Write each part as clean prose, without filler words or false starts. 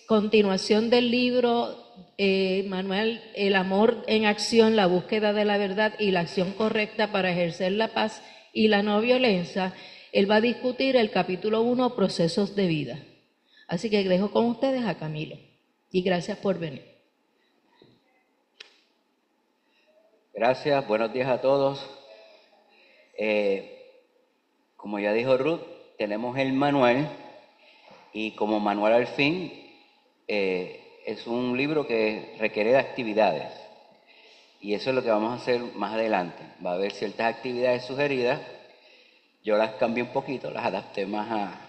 continuación del libro, Manuel, El amor en acción, la búsqueda de la verdad y la acción correcta para ejercer la paz y la no violencia. Él va a discutir el capítulo 1, procesos de vida. Así que dejo con ustedes a Camilo. Y gracias por venir. Gracias, buenos días a todos. Como ya dijo Ruth, tenemos el manual y como manual al fin es un libro que requiere de actividades y eso es lo que vamos a hacer más adelante. Va a haber ciertas actividades sugeridas, yo las cambié un poquito, las adapté más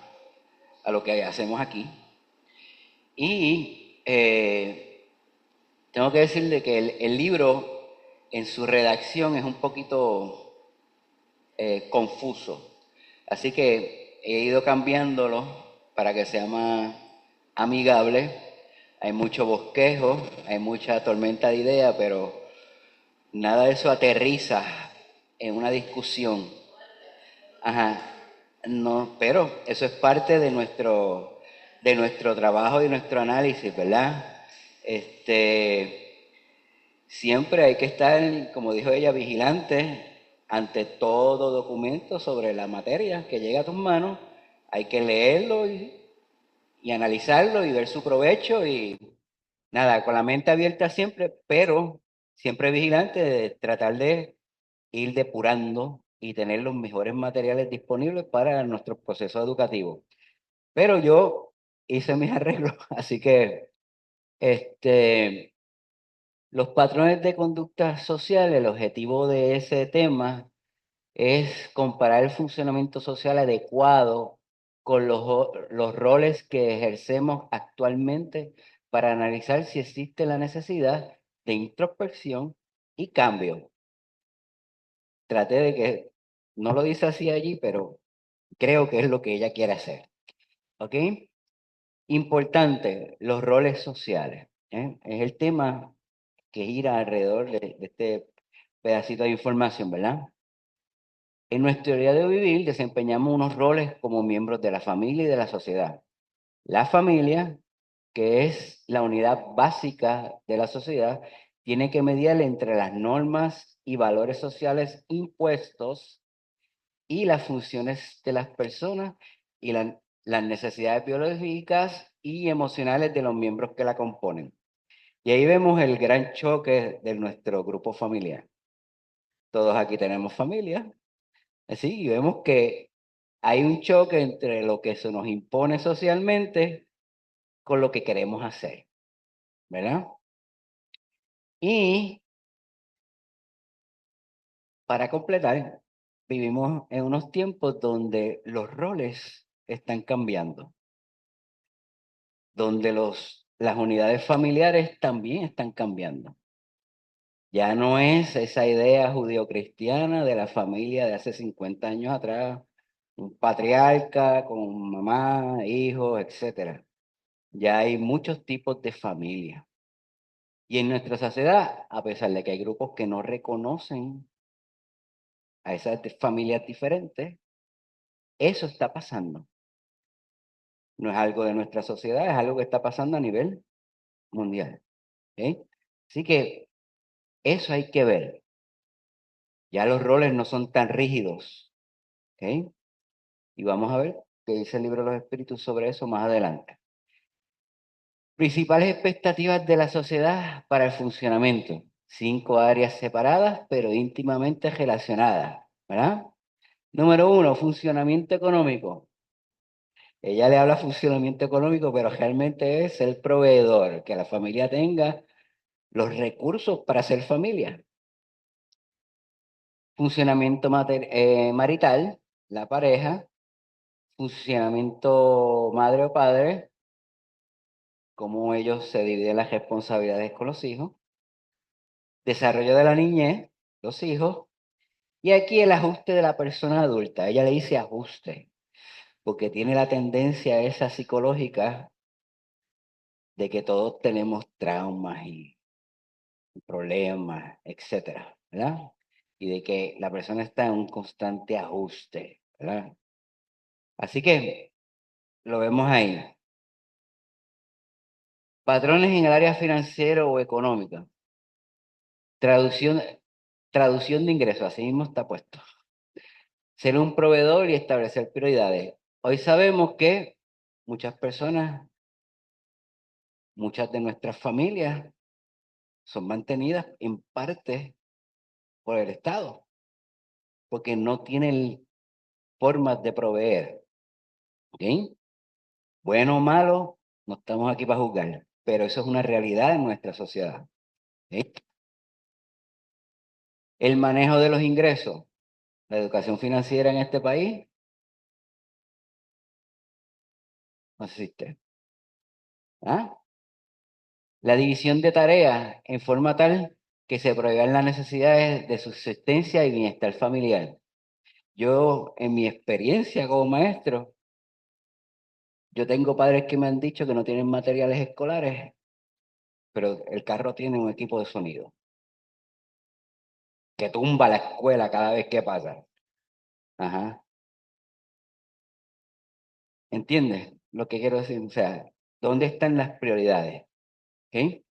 a lo que hacemos aquí y tengo que decirle que el libro en su redacción es un poquito confuso. Así que he ido cambiándolo para que sea más amigable. Hay mucho bosquejo, hay mucha tormenta de ideas, pero nada de eso aterriza en una discusión. Ajá. No, pero eso es parte de nuestro trabajo y nuestro análisis, ¿verdad? Siempre hay que estar, como dijo ella, vigilante ante todo documento sobre la materia que llega a tus manos. Hay que leerlo y analizarlo y ver su provecho y nada, con la mente abierta siempre, pero siempre vigilante de tratar de ir depurando y tener los mejores materiales disponibles para nuestros procesos educativos. Pero yo hice mis arreglos, así que este, los patrones de conducta social, el objetivo de ese tema es comparar el funcionamiento social adecuado con los roles que ejercemos actualmente para analizar si existe la necesidad de introspección y cambio. Traté de que, no lo dice así allí, pero creo que es lo que ella quiere hacer. ¿Ok? Importante, los roles sociales. Es el tema que gira alrededor de este pedacito de información, ¿verdad? En nuestro día de vivir desempeñamos unos roles como miembros de la familia y de la sociedad. La familia, que es la unidad básica de la sociedad, tiene que mediar entre las normas y valores sociales impuestos y las funciones de las personas y las necesidades biológicas y emocionales de los miembros que la componen. Y ahí vemos el gran choque de nuestro grupo familiar. Todos aquí tenemos familia, así, y vemos que hay un choque entre lo que se nos impone socialmente con lo que queremos hacer, ¿verdad? Y para completar, vivimos en unos tiempos donde los roles están cambiando, donde las unidades familiares también están cambiando. Ya no es esa idea judeocristiana de la familia de hace 50 años atrás, un patriarca con mamá, hijos, etcétera. Ya hay muchos tipos de familia. Y en nuestra sociedad, a pesar de que hay grupos que no reconocen a esas familias diferentes, eso está pasando. No es algo de nuestra sociedad, es algo que está pasando a nivel mundial. ¿Ok? Así que eso hay que ver. Ya los roles no son tan rígidos. ¿Ok? Y vamos a ver qué dice el libro de los espíritus sobre eso más adelante. Principales expectativas de la sociedad para el funcionamiento. 5 áreas separadas, pero íntimamente relacionadas, ¿verdad? Número 1, funcionamiento económico. Ella le habla funcionamiento económico, pero realmente es el proveedor, que la familia tenga los recursos para ser familia. Funcionamiento marital, la pareja. Funcionamiento madre o padre, cómo ellos se dividen las responsabilidades con los hijos. Desarrollo de la niñez, los hijos. Y aquí el ajuste de la persona adulta. Ella le dice ajuste, porque tiene la tendencia esa psicológica de que todos tenemos traumas y problemas, etcétera, ¿verdad? Y de que la persona está en un constante ajuste, ¿verdad? Así que lo vemos ahí. Patrones en el área financiera o económica. Traducción, traducción de ingresos, así mismo está puesto. Ser un proveedor y establecer prioridades. Hoy sabemos que muchas personas, muchas de nuestras familias son mantenidas en parte por el Estado, porque no tienen formas de proveer. ¿Ok? Bueno o malo, no estamos aquí para juzgar, pero eso es una realidad en nuestra sociedad. ¿Ok? El manejo de los ingresos, la educación financiera en este país no existe. ¿Ah? La división de tareas en forma tal que se prohíban las necesidades de subsistencia y bienestar familiar. Yo, en mi experiencia como maestro, yo tengo padres que me han dicho que no tienen materiales escolares, pero el carro tiene un equipo de sonido que tumba la escuela cada vez que pasa. Ajá. ¿Entiendes lo que quiero decir? O sea, ¿dónde están las prioridades? ¿Ok?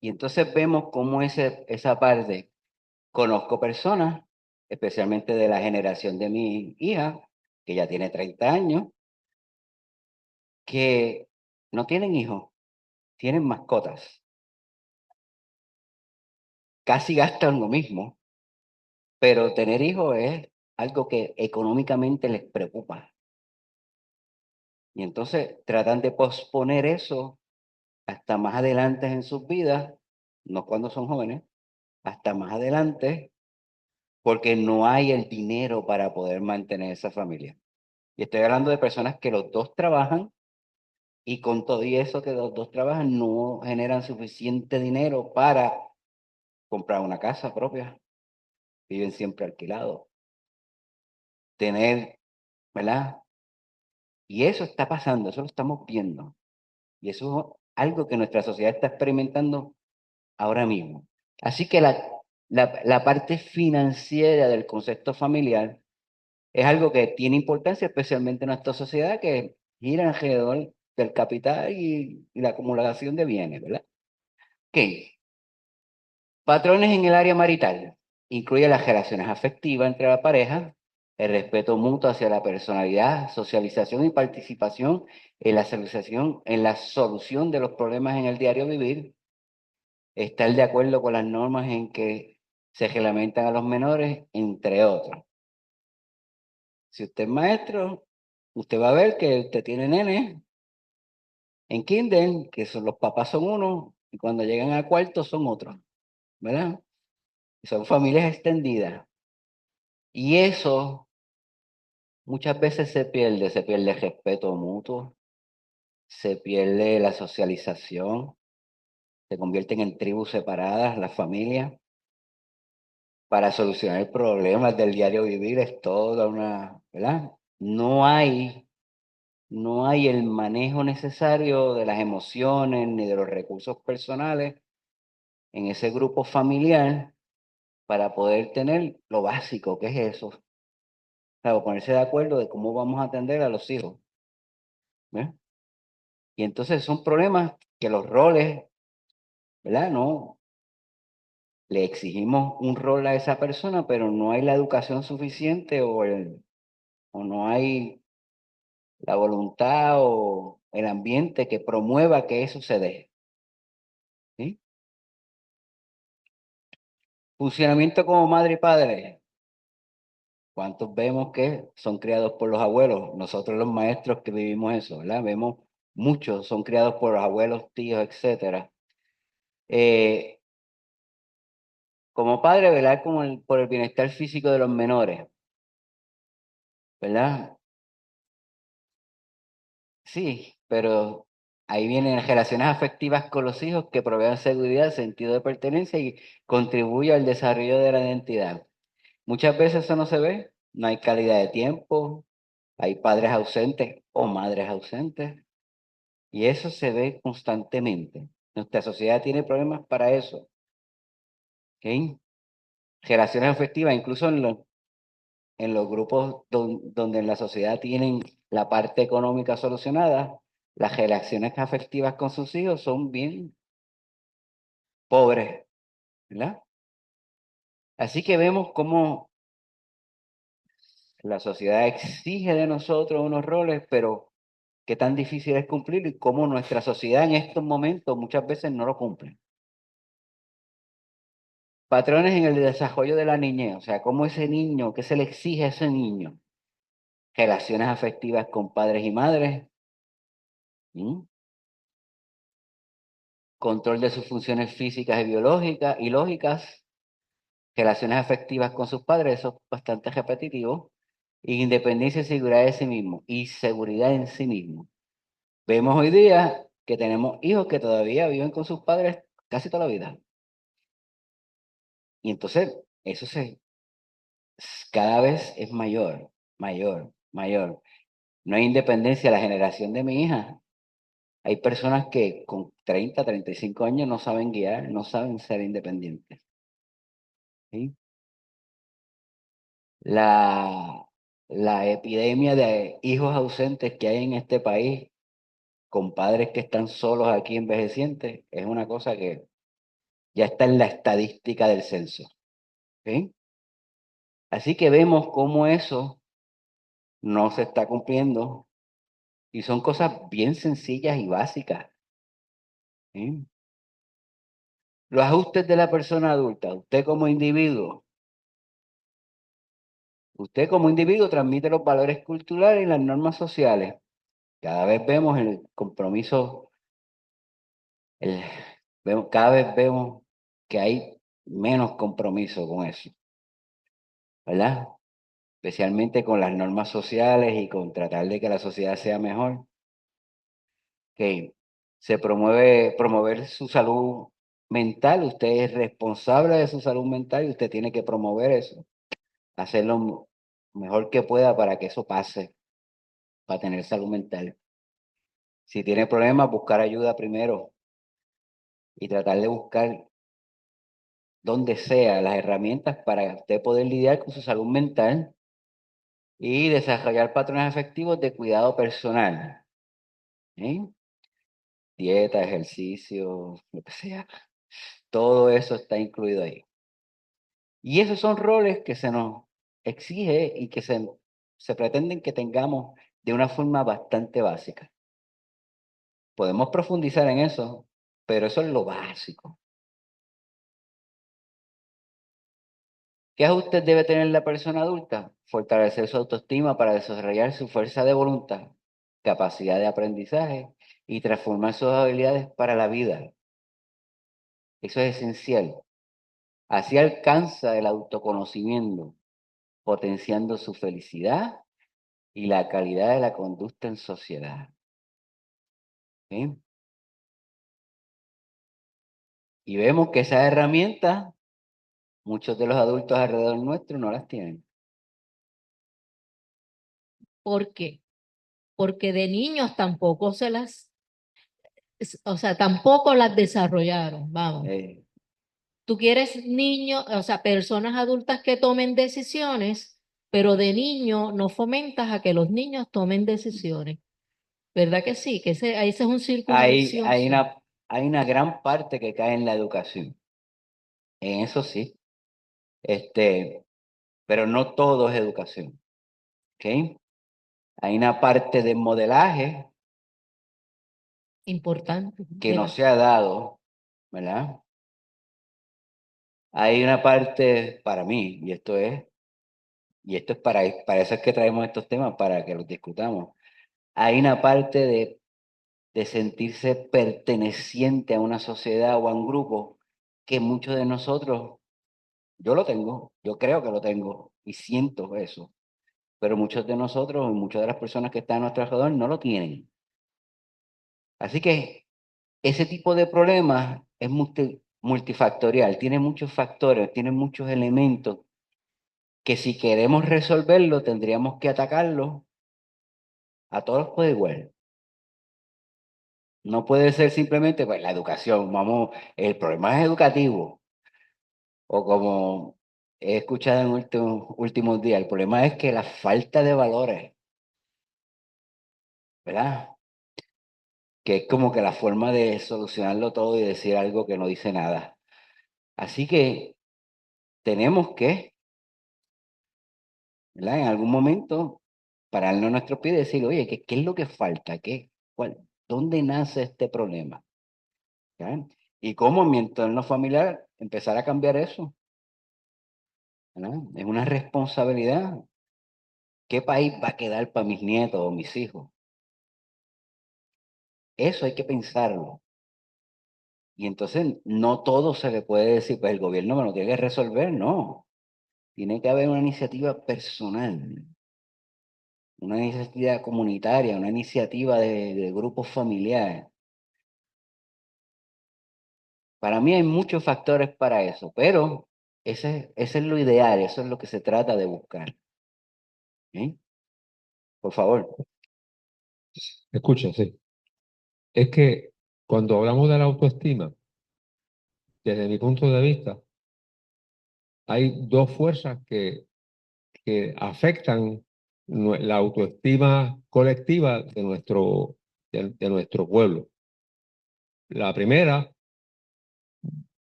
Y entonces vemos cómo esa parte, conozco personas, especialmente de la generación de mi hija, que ya tiene 30 años, que no tienen hijos, tienen mascotas. Casi gastan lo mismo, pero tener hijos es algo que económicamente les preocupa. Y entonces tratan de posponer eso hasta más adelante en sus vidas, no cuando son jóvenes, hasta más adelante, porque no hay el dinero para poder mantener esa familia. Y estoy hablando de personas que los dos trabajan y con todo y eso que los dos trabajan no generan suficiente dinero para comprar una casa propia, viven siempre alquilados, tener, ¿verdad? Y eso está pasando, eso lo estamos viendo. Y eso es algo que nuestra sociedad está experimentando ahora mismo. Así que la parte financiera del concepto familiar es algo que tiene importancia, especialmente en nuestra sociedad que gira alrededor del capital y la acumulación de bienes, ¿verdad? Ok. Patrones en el área marital. Incluye las relaciones afectivas entre la pareja, el respeto mutuo hacia la personalidad, socialización y participación en la solución de los problemas en el diario vivir, estar de acuerdo con las normas en que se reglamentan a los menores, entre otros. Si usted es maestro, usted va a ver que usted tiene nenes en kinder, que son, los papás son unos, y cuando llegan a cuarto son otros, ¿verdad? Son familias extendidas. Y eso muchas veces se pierde el respeto mutuo, se pierde la socialización, se convierten en tribus separadas las familias. Para solucionar problemas del diario vivir es toda una, ¿verdad? No hay el manejo necesario de las emociones ni de los recursos personales en ese grupo familiar para poder tener lo básico, que es eso. Claro, ponerse de acuerdo de cómo vamos a atender a los hijos. ¿Ves? Y entonces son problemas que los roles, ¿verdad? No, le exigimos un rol a esa persona, pero no hay la educación suficiente o no hay la voluntad o el ambiente que promueva que eso se dé. ¿Sí? Funcionamiento como madre y padre. ¿Cuántos vemos que son criados por los abuelos? Nosotros los maestros que vivimos eso, ¿verdad? Vemos muchos son criados por los abuelos, tíos, etcétera. Eh, como padre, velar por el bienestar físico de los menores, ¿verdad? Sí, pero ahí vienen relaciones afectivas con los hijos que provean seguridad, sentido de pertenencia y contribuyen al desarrollo de la identidad. Muchas veces eso no se ve, no hay calidad de tiempo, hay padres ausentes o madres ausentes, y eso se ve constantemente. Nuestra sociedad tiene problemas para eso, ¿ok? Relaciones afectivas, incluso en los grupos donde en la sociedad tienen la parte económica solucionada, las relaciones afectivas con sus hijos son bien pobres, ¿verdad? Así que vemos cómo la sociedad exige de nosotros unos roles, pero qué tan difícil es cumplirlo y cómo nuestra sociedad en estos momentos muchas veces no lo cumple. Patrones en el desarrollo de la niñez, o sea, cómo ese niño, qué se le exige a ese niño. Relaciones afectivas con padres y madres, ¿m? Control de sus funciones físicas y biológicas y lógicas, relaciones afectivas con sus padres, eso es bastante repetitivo, y independencia y seguridad de sí mismo, y seguridad en sí mismo. Vemos hoy día que tenemos hijos que todavía viven con sus padres casi toda la vida. Y entonces, eso cada vez es mayor, mayor, mayor. No hay independencia. La generación de mi hija, hay personas que con 30, 35 años no saben guiar, no saben ser independientes. ¿Sí? La, la epidemia de hijos ausentes que hay en este país, con padres que están solos aquí envejecientes, es una cosa que ya está en la estadística del censo. ¿Sí? Así que vemos cómo eso no se está cumpliendo y son cosas bien sencillas y básicas. ¿Sí? Los ajustes de la persona adulta, usted como individuo transmite los valores culturales y las normas sociales. Cada vez vemos el compromiso, el, cada vez vemos que hay menos compromiso con eso, ¿verdad? Especialmente con las normas sociales y con tratar de que la sociedad sea mejor. Que se promover su salud mental, usted es responsable de su salud mental y usted tiene que promover eso, hacer lo mejor que pueda para que eso pase, para tener salud mental. Si tiene problemas, buscar ayuda primero y tratar de buscar donde sea las herramientas para usted poder lidiar con su salud mental y desarrollar patrones efectivos de cuidado personal. ¿Eh? Dieta, ejercicio, lo que sea. Todo eso está incluido ahí. Y esos son roles que se nos exige y que se pretenden que tengamos de una forma bastante básica. Podemos profundizar en eso, pero eso es lo básico. ¿Qué ajustes debe tener la persona adulta? Fortalecer su autoestima para desarrollar su fuerza de voluntad, capacidad de aprendizaje y transformar sus habilidades para la vida. Eso es esencial. Así alcanza el autoconocimiento, potenciando su felicidad y la calidad de la conducta en sociedad. ¿Sí? Y vemos que esas herramientas, muchos de los adultos alrededor nuestro no las tienen. ¿Por qué? Porque de niños tampoco o sea, tampoco las desarrollaron, vamos. Eh, Tú quieres niños, o sea, personas adultas que tomen decisiones, pero de niño no fomentas a que los niños tomen decisiones. ¿Verdad que sí? Que ese es un círculo hay, hay vicioso. una, hay una gran parte que cae en la educación. En eso sí. Pero no todo es educación. ¿Ok? Hay una parte de modelaje Importante. que no se ha dado, ¿verdad? Hay una parte para mí, y esto es para eso es que traemos estos temas, para que los discutamos. Hay una parte de sentirse perteneciente a una sociedad o a un grupo que muchos de nosotros, yo lo tengo, yo creo que lo tengo y siento eso, pero muchos de nosotros y muchas de las personas que están a nuestro alrededor no lo tienen. Así que ese tipo de problemas es multifactorial, tiene muchos factores, tiene muchos elementos que si queremos resolverlo tendríamos que atacarlo a todos por igual. No puede ser simplemente pues, la educación, vamos, el problema es educativo. O como he escuchado en últimos días, el problema es que la falta de valores, ¿verdad? que es como que la forma de solucionarlo todo y decir algo que no dice nada. Así que tenemos que, ¿verdad? En algún momento pararnos a nuestros pies y decir, oye, ¿qué es lo que falta? ¿Dónde nace este problema? ¿Ya? Y cómo en mi entorno familiar empezar a cambiar eso, ¿verdad? Es una responsabilidad. ¿Qué país va a quedar para mis nietos o mis hijos? Eso hay que pensarlo. Y entonces no todo se le puede decir, pues el gobierno me lo tiene que resolver, no. Tiene que haber una iniciativa personal, una iniciativa comunitaria, una iniciativa de grupos familiares. Para mí hay muchos factores para eso, pero ese es lo ideal, eso es lo que se trata de buscar. ¿Sí? Por favor. Escucha, sí. Es que cuando hablamos de la autoestima, desde mi punto de vista, hay dos fuerzas que afectan la autoestima colectiva de nuestro pueblo. La primera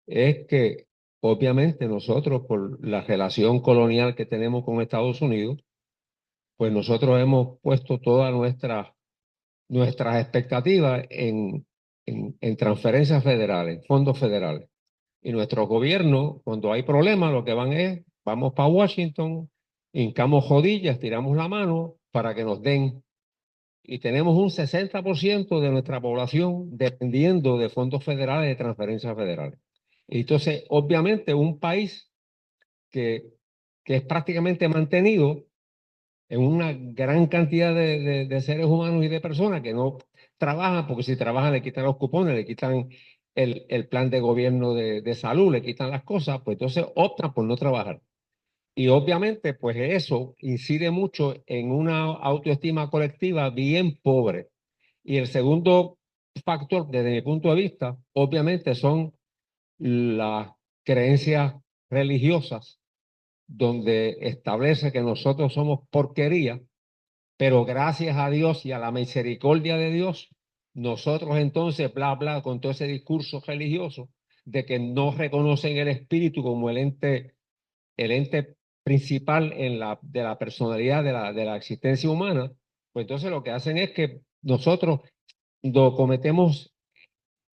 es que, obviamente, nosotros, por la relación colonial que tenemos con Estados Unidos, pues nosotros hemos puesto todas nuestras expectativas en transferencias federales, fondos federales. Y nuestros gobiernos, cuando hay problemas, lo que van es, vamos para Washington, hincamos rodillas, tiramos la mano para que nos den. Y tenemos un 60% de nuestra población dependiendo de fondos federales, de transferencias federales. Y entonces, obviamente, un país que, que es prácticamente mantenido en una gran cantidad de seres humanos y de personas que no trabajan, porque si trabajan le quitan los cupones, le quitan el plan de gobierno de salud, le quitan las cosas, pues entonces optan por no trabajar. Y obviamente, pues eso incide mucho en una autoestima colectiva bien pobre. Y el segundo factor, desde mi punto de vista, obviamente son las creencias religiosas, donde establece que nosotros somos porquería, pero gracias a Dios y a la misericordia de Dios, nosotros entonces, bla, bla, con todo ese discurso religioso de que no reconocen el espíritu como el ente principal de la personalidad de la existencia humana, pues entonces lo que hacen es que nosotros cometemos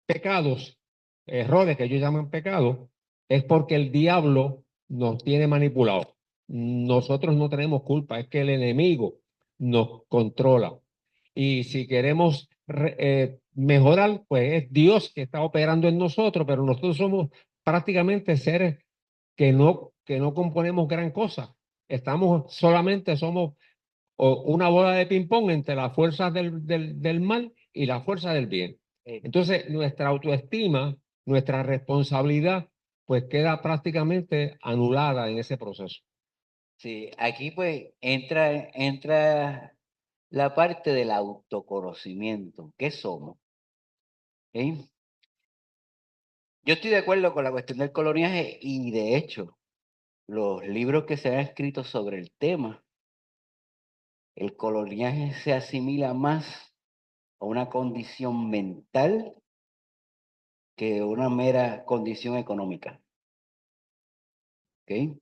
pecados, errores que ellos llaman pecados, es porque el diablo nos tiene manipulados. Nosotros no tenemos culpa, es que el enemigo nos controla. Y si queremos mejorar, pues es Dios que está operando en nosotros, pero nosotros somos prácticamente seres que no componemos gran cosa. Somos una bola de ping-pong entre las fuerzas del mal y las fuerzas del bien. Entonces, nuestra autoestima, nuestra responsabilidad, pues queda prácticamente anulada en ese proceso. Sí, aquí pues entra la parte del autoconocimiento. ¿Qué somos? ¿Sí? Yo estoy de acuerdo con la cuestión del coloniaje y de hecho, los libros que se han escrito sobre el tema, el coloniaje se asimila más a una condición mental que una mera condición económica. ¿Ok?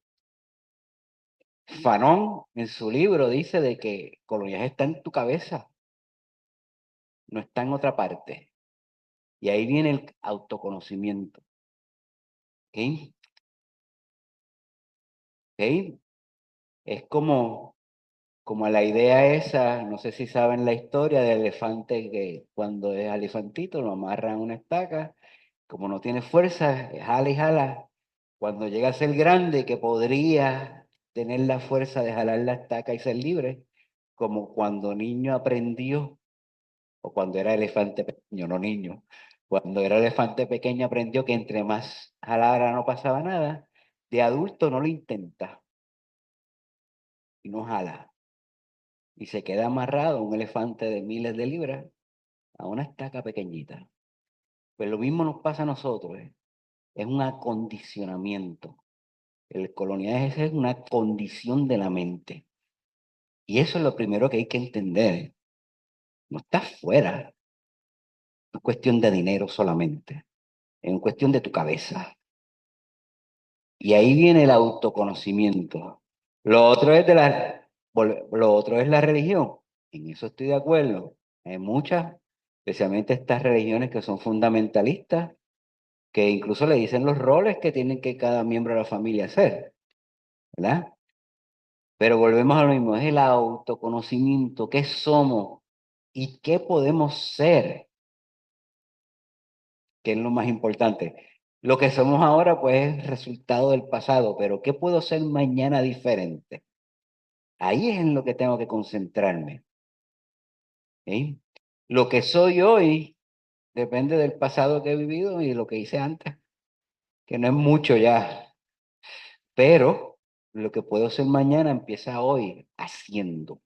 Fanon en su libro dice de que coloniaje está en tu cabeza, no está en otra parte. Y ahí viene el autoconocimiento. ¿Ok? ¿Ok? Es como la idea esa, no sé si saben la historia del elefante que cuando es elefantito lo amarran a una estaca, como no tiene fuerza, jala y jala. Cuando llega a ser grande, que podría tener la fuerza de jalar la estaca y ser libre, como cuando niño aprendió, o cuando era elefante pequeño, no niño, cuando era elefante pequeño aprendió que entre más jalara no pasaba nada, de adulto no lo intenta y no jala. Y se queda amarrado un elefante de miles de libras a una estaca pequeñita. Pues lo mismo nos pasa a nosotros, ¿eh? Es un acondicionamiento. El coloniaje es una condición de la mente. Y eso es lo primero que hay que entender. No está fuera. es cuestión de dinero solamente, es cuestión de tu cabeza. Y ahí viene el autoconocimiento. Lo otro es lo otro es la religión. En eso estoy de acuerdo. Hay muchas, especialmente estas religiones que son fundamentalistas, que incluso le dicen los roles que tienen que cada miembro de la familia hacer, ¿verdad? Pero volvemos a lo mismo, es el autoconocimiento, qué somos y qué podemos ser, que es lo más importante. Lo que somos ahora, pues, es resultado del pasado, pero ¿qué puedo ser mañana diferente? Ahí es en lo que tengo que concentrarme. ¿Sí? Lo que soy hoy depende del pasado que he vivido y lo que hice antes, que no es mucho ya, pero lo que puedo ser mañana empieza hoy haciendo.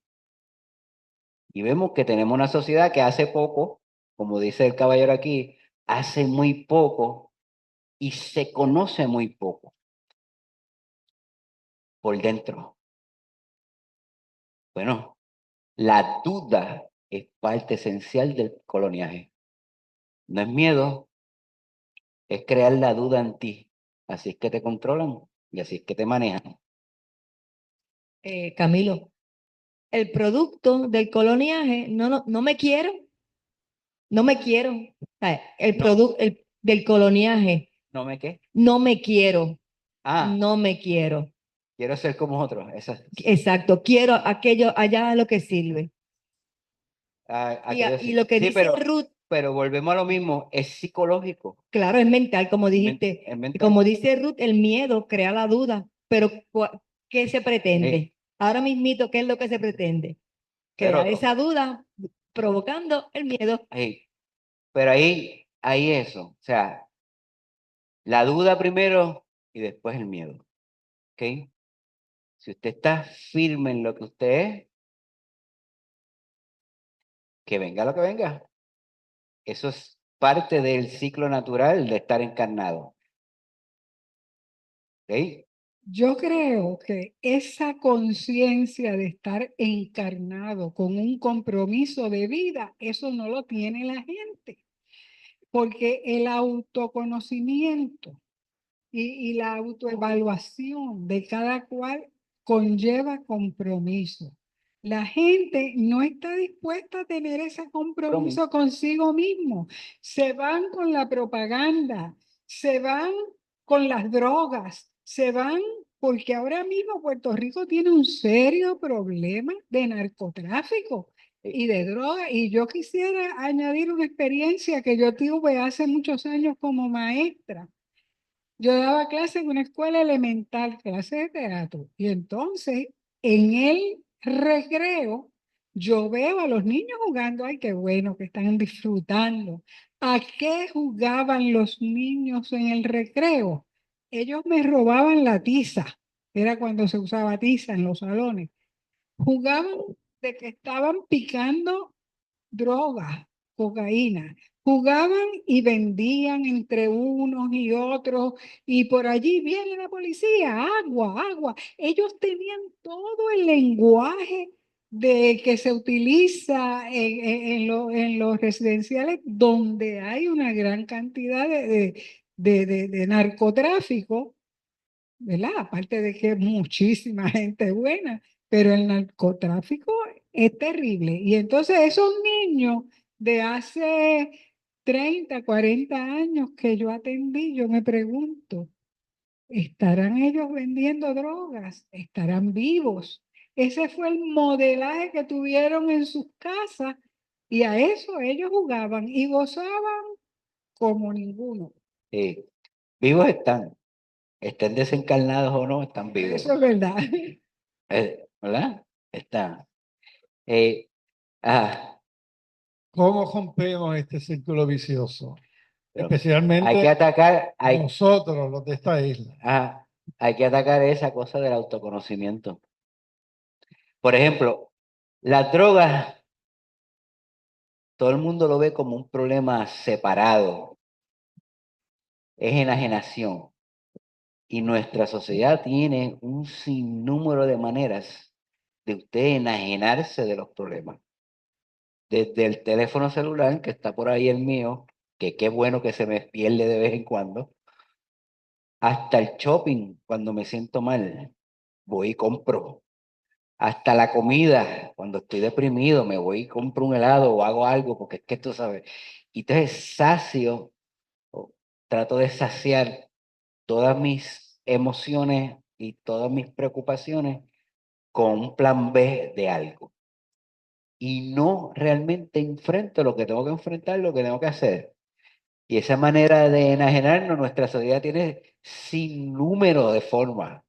Y vemos que tenemos una sociedad que hace poco, como dice el caballero aquí, hace muy poco y se conoce muy poco por dentro. Bueno, la duda es parte esencial del coloniaje. No es miedo, es crear la duda en ti. Así es que te controlan y así es que te manejan. Camilo, el producto del coloniaje, no me quiero, no me quiero. O sea, el No, producto del coloniaje, no me qué. no me quiero, Ah, no me quiero. quiero ser como otros. Exacto, quiero aquello allá a lo que sirve. Aquello Y sí. lo que Sí, dice Ruth, pero volvemos a lo mismo, es psicológico, claro, es mental, como dijiste. es Y mental. como dice Ruth, el miedo crea la duda, pero ¿qué se Eh, pretende? Ahora mismito, ¿qué es lo que se pretende? Crear pero, esa duda provocando el miedo. eh, pero ahí eso. O sea, la duda primero y después el miedo. ¿Ok? Si usted está firme en lo que usted es, que venga lo que venga. Eso es parte del ciclo natural de estar encarnado. ¿Ok? Yo creo que esa conciencia de estar encarnado con un compromiso de vida, eso no lo tiene la gente, porque el autoconocimiento y la autoevaluación de cada cual conlleva compromiso. La gente no está dispuesta a tener ese compromiso consigo mismo. Se van con la propaganda, se van con las drogas, se van porque ahora mismo Puerto Rico tiene un serio problema de narcotráfico Eh, y de droga. Y yo quisiera añadir una experiencia que yo tuve hace muchos años como maestra. Yo daba clase en una escuela elemental, clase de teatro, y entonces en el recreo yo veo a los niños jugando, ay, qué bueno que están disfrutando. ¿A qué jugaban los niños en el recreo? Ellos me robaban la tiza, era cuando se usaba tiza en los salones. Jugaban de que estaban picando drogas, cocaína. Jugaban y vendían entre unos y otros, y por allí viene la policía, agua, agua. Ellos tenían todo el lenguaje de que se utiliza en los residenciales donde hay una gran cantidad de narcotráfico, ¿verdad? Aparte de que muchísima gente buena, pero el narcotráfico es terrible. Y entonces esos niños de hace 30 40 años que yo atendí, yo me pregunto, ¿estarán ellos vendiendo drogas? ¿Estarán vivos? Ese fue el modelaje que tuvieron en sus casas y a eso ellos jugaban y gozaban como ninguno. Vivos estén desencarnados o no, están Eso vivos. es verdad. ¿Verdad? Están. Eh, ah, ¿Cómo rompemos este círculo vicioso? pero hay Especialmente que atacar, nosotros, los de esta isla. hay que atacar esa cosa del autoconocimiento. Por ejemplo, las drogas, todo el mundo lo ve como un problema separado, es enajenación. Y nuestra sociedad tiene un sinnúmero de maneras de usted enajenarse de los problemas. desde el teléfono celular, que está por ahí el mío, que qué bueno que se me pierde de vez en cuando, hasta el shopping, cuando me siento mal, voy y compro. Hasta la comida, cuando estoy deprimido, me voy y compro un helado o hago algo, porque es que tú sabes. Y entonces sacio, o trato de saciar todas mis emociones y todas mis preocupaciones con un plan B de algo. Y no realmente enfrento lo que tengo que enfrentar, lo que tengo que hacer. Y esa manera de enajenarnos, nuestra sociedad tiene sin número de formas.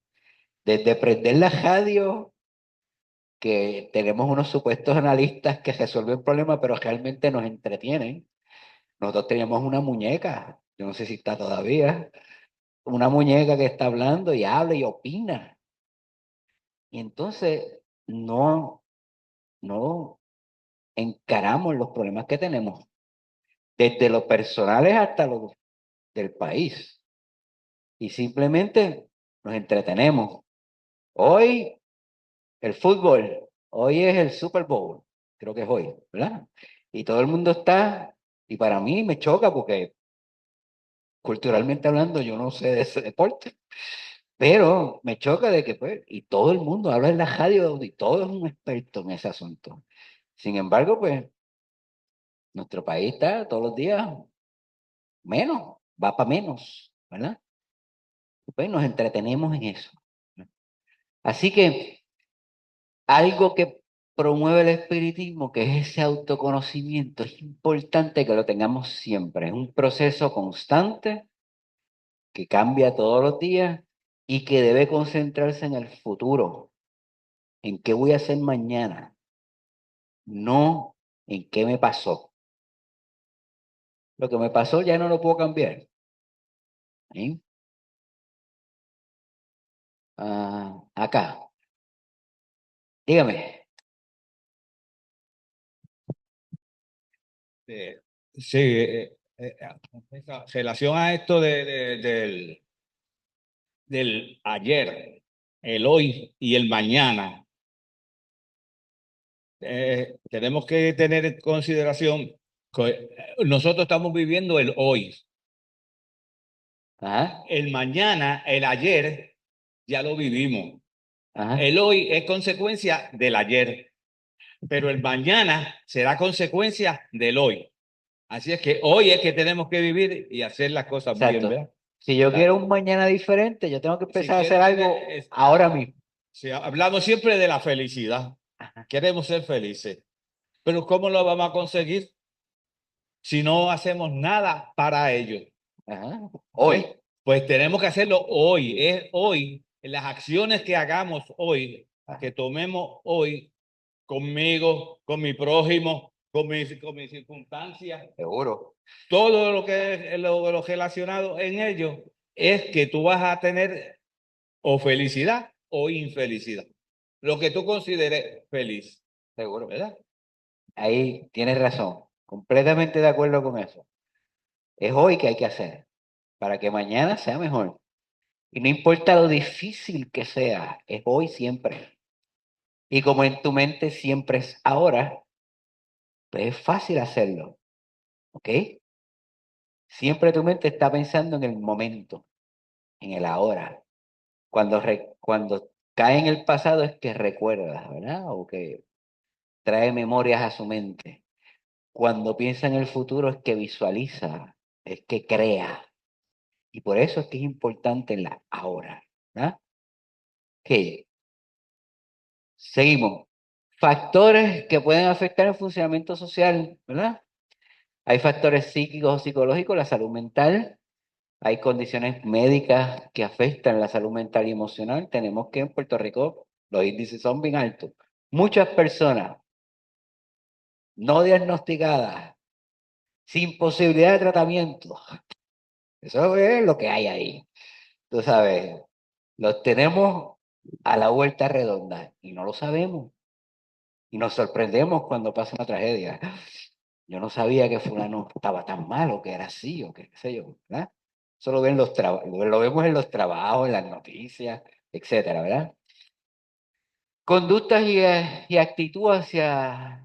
Desde prender la radio, que tenemos unos supuestos analistas que resuelven problemas, pero realmente nos entretienen. Nosotros teníamos una muñeca, yo no sé si está todavía, una muñeca que está hablando y habla y opina. Y entonces no encaramos los problemas que tenemos, desde los personales hasta los del país. Y simplemente nos entretenemos. Hoy el fútbol, hoy es el Super Bowl, creo que es hoy, ¿verdad? Y todo el mundo está, y para mí me choca porque culturalmente hablando yo no sé de ese deporte, pero me choca de que pues, y todo el mundo habla en la radio y todo es un experto en ese asunto. Sin embargo, pues nuestro país está todos los días menos, va para menos, ¿verdad? Pues nos entretenemos en eso. Así que algo que promueve el espiritismo, que es ese autoconocimiento, es importante que lo tengamos siempre. Es un proceso constante que cambia todos los días y que debe concentrarse en el futuro, en qué voy a hacer mañana, no en qué me pasó. Lo que me pasó ya no lo puedo cambiar. ¿Sí? Acá, dígame. Sí, relación a esto del ayer, el hoy y el mañana, tenemos que tener en consideración que nosotros estamos viviendo el hoy. Ajá, El mañana, el ayer, ya lo vivimos. ajá. El hoy es consecuencia del ayer, pero el mañana será consecuencia del hoy. Así es que hoy es que tenemos que vivir y hacer las cosas bien, Exacto. ¿verdad? Si yo quiero un mañana diferente, yo tengo que Si empezar a hacer quieres algo tener, ahora mismo. si hablamos siempre de la felicidad, queremos ser felices, pero ¿cómo lo vamos a conseguir si no hacemos nada para ello? Ajá. ¿Ves? Hoy. Pues tenemos que hacerlo hoy, es hoy, en las acciones que hagamos hoy, que tomemos hoy conmigo, con mi prójimo, con mis circunstancias, Seguro. todo lo que es lo relacionado en ello, es que tú vas a tener o felicidad o infelicidad. Lo que tú consideres feliz, Seguro. ¿verdad? Ahí tienes razón. Completamente de acuerdo con eso. Es hoy que hay que hacer para que mañana sea mejor. Y no importa lo difícil que sea, es hoy siempre. Y como en tu mente siempre es ahora, pues es fácil hacerlo. ¿Ok? Siempre tu mente está pensando en el momento, en el ahora. Cuando cae en el pasado es que recuerda, ¿verdad? O que trae memorias a su mente. Cuando piensa en el futuro es que visualiza, es que crea. Y por eso es que es importante la ahora, ¿verdad? Ok, seguimos. Factores que pueden afectar el funcionamiento social, ¿verdad? Hay factores psíquicos o psicológicos, la salud mental. Hay condiciones médicas que afectan la salud mental y emocional. Tenemos que en Puerto Rico los índices son bien altos. Muchas personas no diagnosticadas, sin posibilidad de tratamiento. Eso es lo que hay ahí. Tú sabes, los tenemos a la vuelta redonda y no lo sabemos. Y nos sorprendemos cuando pasa una tragedia. Yo no sabía que fulano estaba tan mal o que era así o que qué sé yo, ¿verdad? Eso lo lo vemos en los trabajos, en las noticias, etcétera, ¿verdad? Conductas y actitud hacia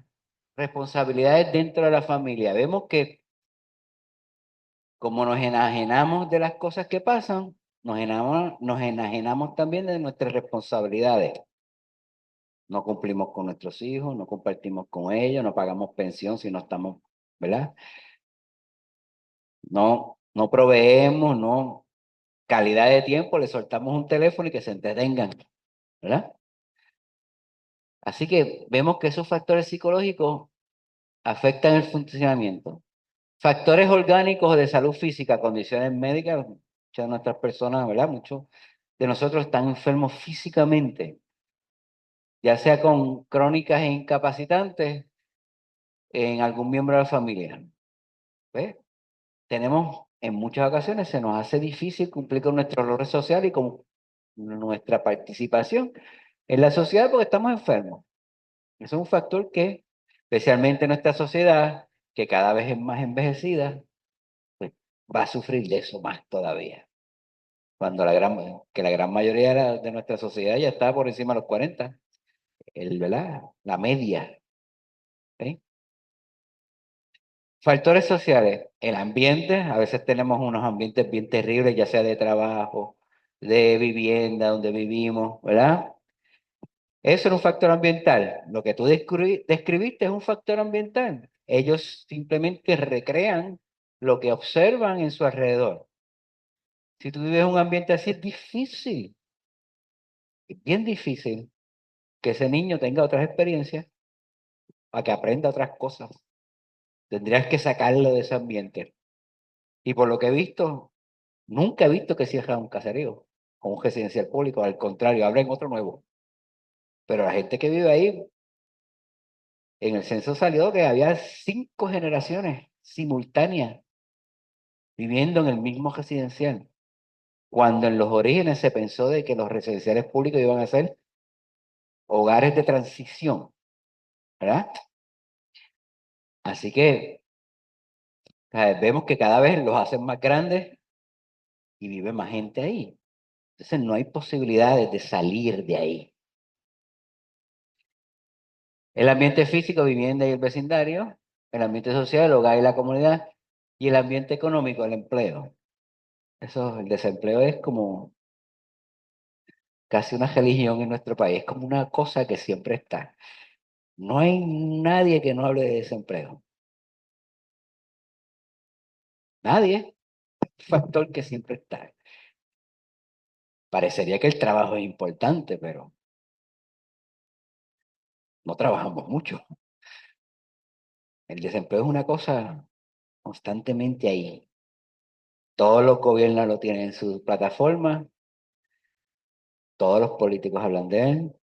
responsabilidades dentro de la familia. Vemos que como nos enajenamos de las cosas que pasan, nos enajenamos también de nuestras responsabilidades. No cumplimos con nuestros hijos, no compartimos con ellos, no pagamos pensión si no estamos, ¿verdad? No proveemos, no calidad de tiempo, le soltamos un teléfono y que se entretengan, ¿verdad? Así que vemos que esos factores psicológicos afectan el funcionamiento. Factores orgánicos o de salud física, condiciones médicas, muchas de nuestras personas, ¿verdad? Muchos de nosotros están enfermos físicamente, ya sea con crónicas e incapacitantes en algún miembro de la familia. ¿Ves? Tenemos, en muchas ocasiones se nos hace difícil cumplir con nuestro rol social y con nuestra participación en la sociedad porque estamos enfermos. Eso es un factor que, especialmente en nuestra sociedad, que cada vez es más envejecida, pues va a sufrir de eso más todavía. Cuando la gran mayoría de nuestra sociedad ya está por encima de los 40, ¿verdad? La media. ¿Sí? Factores sociales, el ambiente, a veces tenemos unos ambientes bien terribles, ya sea de trabajo, de vivienda, donde vivimos, ¿verdad? Eso es un factor ambiental. Lo que tú describiste es un factor ambiental. Ellos simplemente recrean lo que observan en su alrededor. Si tú vives en un ambiente así, es difícil, es bien difícil que ese niño tenga otras experiencias, a que aprenda otras cosas. Tendrías que sacarlo de ese ambiente. Y por lo que he visto, nunca he visto que cierran un caserío o un residencial público. Al contrario, abren otro nuevo. Pero la gente que vive ahí, en el censo salió que había 5 generaciones simultáneas viviendo en el mismo residencial. Cuando en los orígenes se pensó de que los residenciales públicos iban a ser hogares de transición, ¿verdad? Así que vemos que cada vez los hacen más grandes y vive más gente ahí. Entonces no hay posibilidades de salir de ahí. El ambiente físico, vivienda y el vecindario, el ambiente social, el hogar y la comunidad, y el ambiente económico, el empleo. Eso, el desempleo es como casi una religión en nuestro país, es como una cosa que siempre está. No hay nadie que no hable de desempleo. Nadie. Factor que siempre está. Parecería que el trabajo es importante, pero no trabajamos mucho. El desempleo es una cosa constantemente ahí. Todos los gobiernos lo tienen en sus plataformas, todos los políticos hablan de él,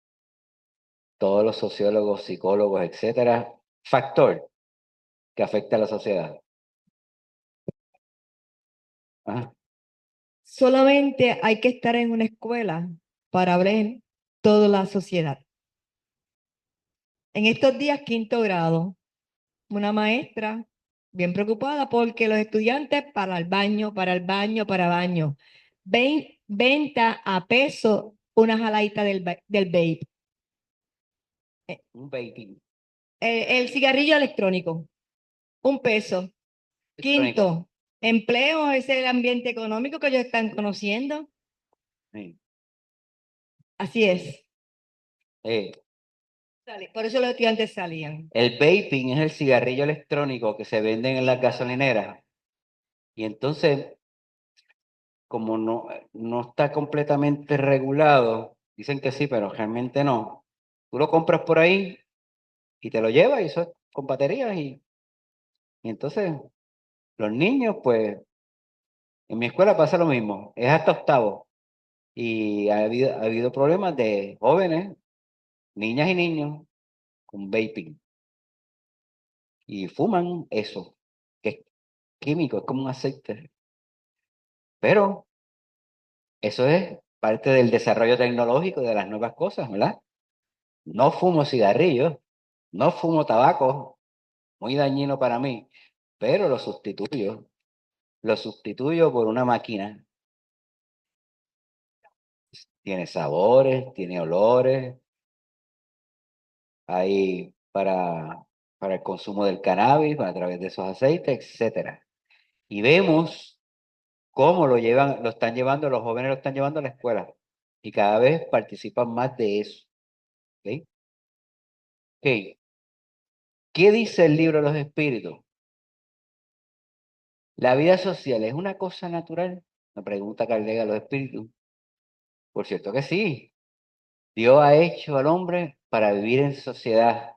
todos los sociólogos, psicólogos, etcétera. Factor que afecta a la sociedad. Ajá. Solamente hay que estar en una escuela para ver toda la sociedad. En estos días, 5º grado, una maestra bien preocupada porque los estudiantes para el baño, para el baño, para el baño. Venta a peso una jaladita del vape. Un vaping El cigarrillo electrónico, 1 peso. electrónico. 5º, empleo es el ambiente económico que ellos están conociendo. Sí. Así es. Eh, Por eso los estudiantes salían. el vaping es el cigarrillo electrónico que se venden en las gasolineras. Y entonces, como no está completamente regulado, dicen que sí, pero realmente no. Tú lo compras por ahí y te lo llevas y eso es con baterías y entonces los niños, pues, en mi escuela pasa lo mismo, es hasta octavo y ha habido problemas de jóvenes, niñas y niños con vaping y fuman eso, que es químico, es como un aceite, pero eso es parte del desarrollo tecnológico de las nuevas cosas, ¿verdad? No fumo cigarrillos, no fumo tabaco, muy dañino para mí, pero lo sustituyo por una máquina. Tiene sabores, tiene olores, hay para para el consumo del cannabis, a través de esos aceites, etcétera. Y vemos cómo lo están llevando, los jóvenes lo están llevando a la escuela. Y cada vez participan más de eso. ¿Ok? Ok. ¿Qué dice el libro de los espíritus? ¿La vida social es una cosa natural? Me pregunta Carlega los espíritus. Por cierto que sí. Dios ha hecho al hombre para vivir en sociedad.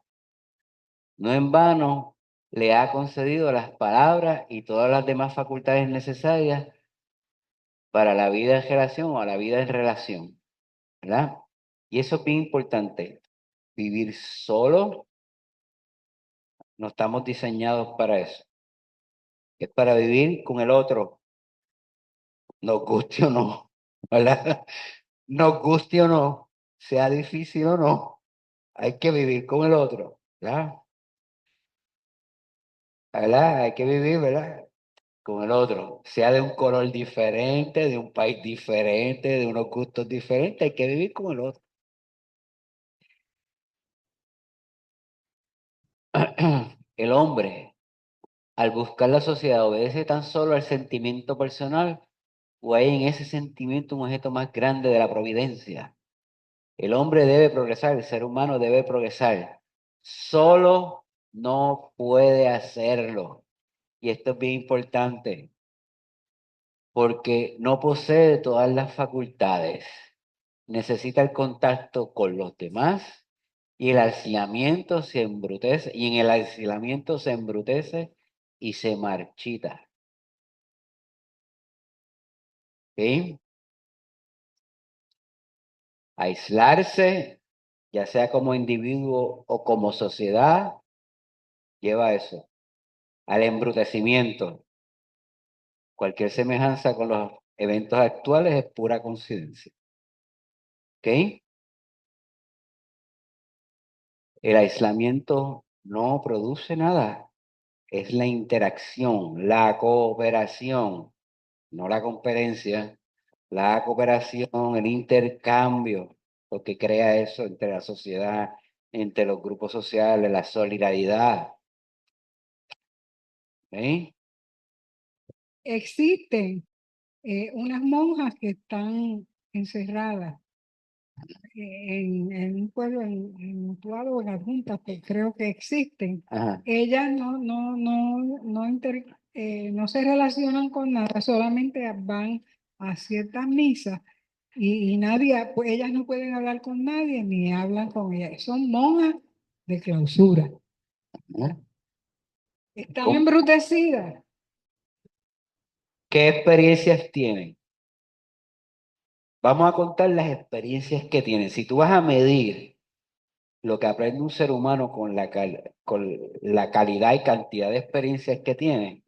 No en vano le ha concedido las palabras y todas las demás facultades necesarias para la vida en relación o a la vida en relación, ¿verdad? Y eso es bien importante. Vivir solo, no estamos diseñados para eso. Es para vivir con el otro, nos guste o no, ¿verdad? Nos guste o no, sea difícil o no, hay que vivir con el otro, ¿verdad? ¿Verdad? Hay que vivir, ¿verdad? Con el otro, sea de un color diferente, de un país diferente, de unos gustos diferentes, hay que vivir con el otro. El hombre, al buscar la sociedad, obedece tan solo al sentimiento personal o hay en ese sentimiento un objeto más grande de la providencia. El hombre debe progresar, el ser humano debe progresar. Solo no puede hacerlo. Y esto es bien importante, porque no posee todas las facultades. Necesita el contacto con los demás y el aislamiento se embrutece, y en el aislamiento se embrutece y se marchita. ¿Sí? Aislarse, ya sea como individuo o como sociedad, lleva a eso, al embrutecimiento. Cualquier semejanza con los eventos actuales es pura coincidencia. ¿Ok? El aislamiento no produce nada. Es la interacción, la cooperación, no la competencia, la cooperación, el intercambio, lo que crea eso entre la sociedad, entre los grupos sociales, la solidaridad. ¿Ok? Existen unas monjas que están encerradas en un pueblo, en Utuado o en Adjuntas, que creo que existen. Ajá. Ellas no se relacionan con nada, solamente van a ciertas misas y nadie, pues ellas no pueden hablar con nadie ni hablan con ellas. Son monjas de clausura. ¿Eh? Están ¿Cómo? embrutecidas. ¿Qué experiencias tienen? Vamos a contar las experiencias que tienen. Si tú vas a medir lo que aprende un ser humano con con la calidad y cantidad de experiencias que tiene,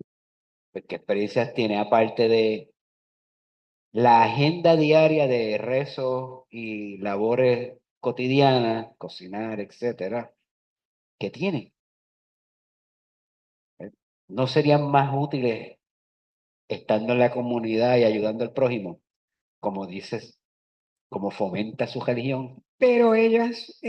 pues qué experiencias tiene aparte de la agenda diaria de rezos y labores cotidianas, cocinar, etcétera, que tiene. ¿No serían más útiles estando en la comunidad y ayudando al prójimo, como dices, como fomenta su religión? Pero ellos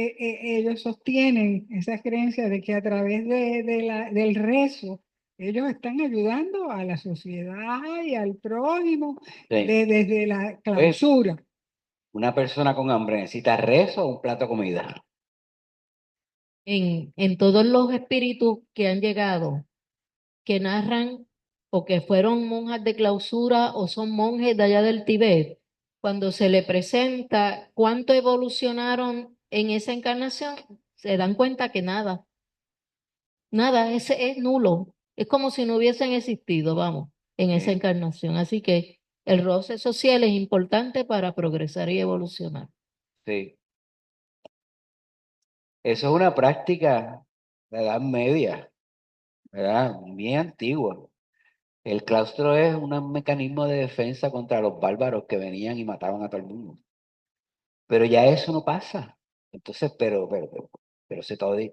sostienen esa creencia de que a través del rezo, ellos están ayudando a la sociedad y al prójimo Sí. desde la Pues, clausura. una persona con hambre necesita rezo o un plato de comida. En todos los espíritus que han llegado, que narran o que fueron monjas de clausura o son monjes de allá del Tibet, cuando se le presenta cuánto evolucionaron en esa encarnación, se dan cuenta que nada, nada, ese es nulo. Es como si no hubiesen existido, vamos, en esa Sí, encarnación. Así que el roce social es importante para progresar y evolucionar. sí. Eso es una práctica de la Edad Media, ¿verdad? Bien antigua. El claustro es un mecanismo de defensa contra los bárbaros que venían y mataban a todo el mundo. Pero ya eso no pasa. Entonces, pero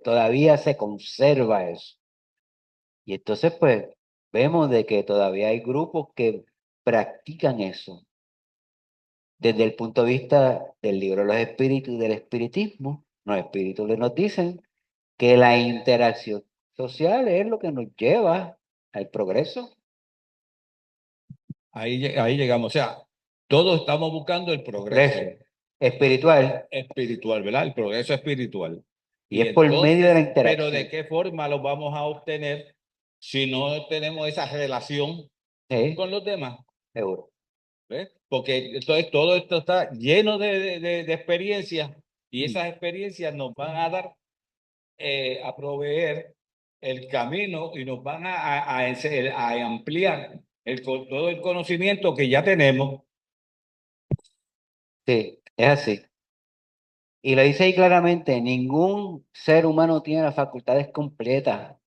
todavía se conserva eso. Y entonces, pues, vemos de que todavía hay grupos que practican eso. Desde el punto de vista del libro de los espíritus y del espiritismo, los espíritus nos dicen que la interacción social es lo que nos lleva al progreso. Ahí llegamos. O sea, todos estamos buscando el progreso Espiritual, espiritual, ¿verdad? El progreso espiritual. y es por medio de la Entonces, pero ¿de interacción. qué forma lo vamos a obtener si no tenemos esa relación Sí, con los demás? seguro. ¿Ves? Porque entonces todo esto está lleno de experiencias y esas experiencias nos van a dar, a proveer el camino y nos van a ampliar todo el conocimiento que ya tenemos. Sí, es así. Y lo dice ahí claramente, ningún ser humano tiene las facultades completas.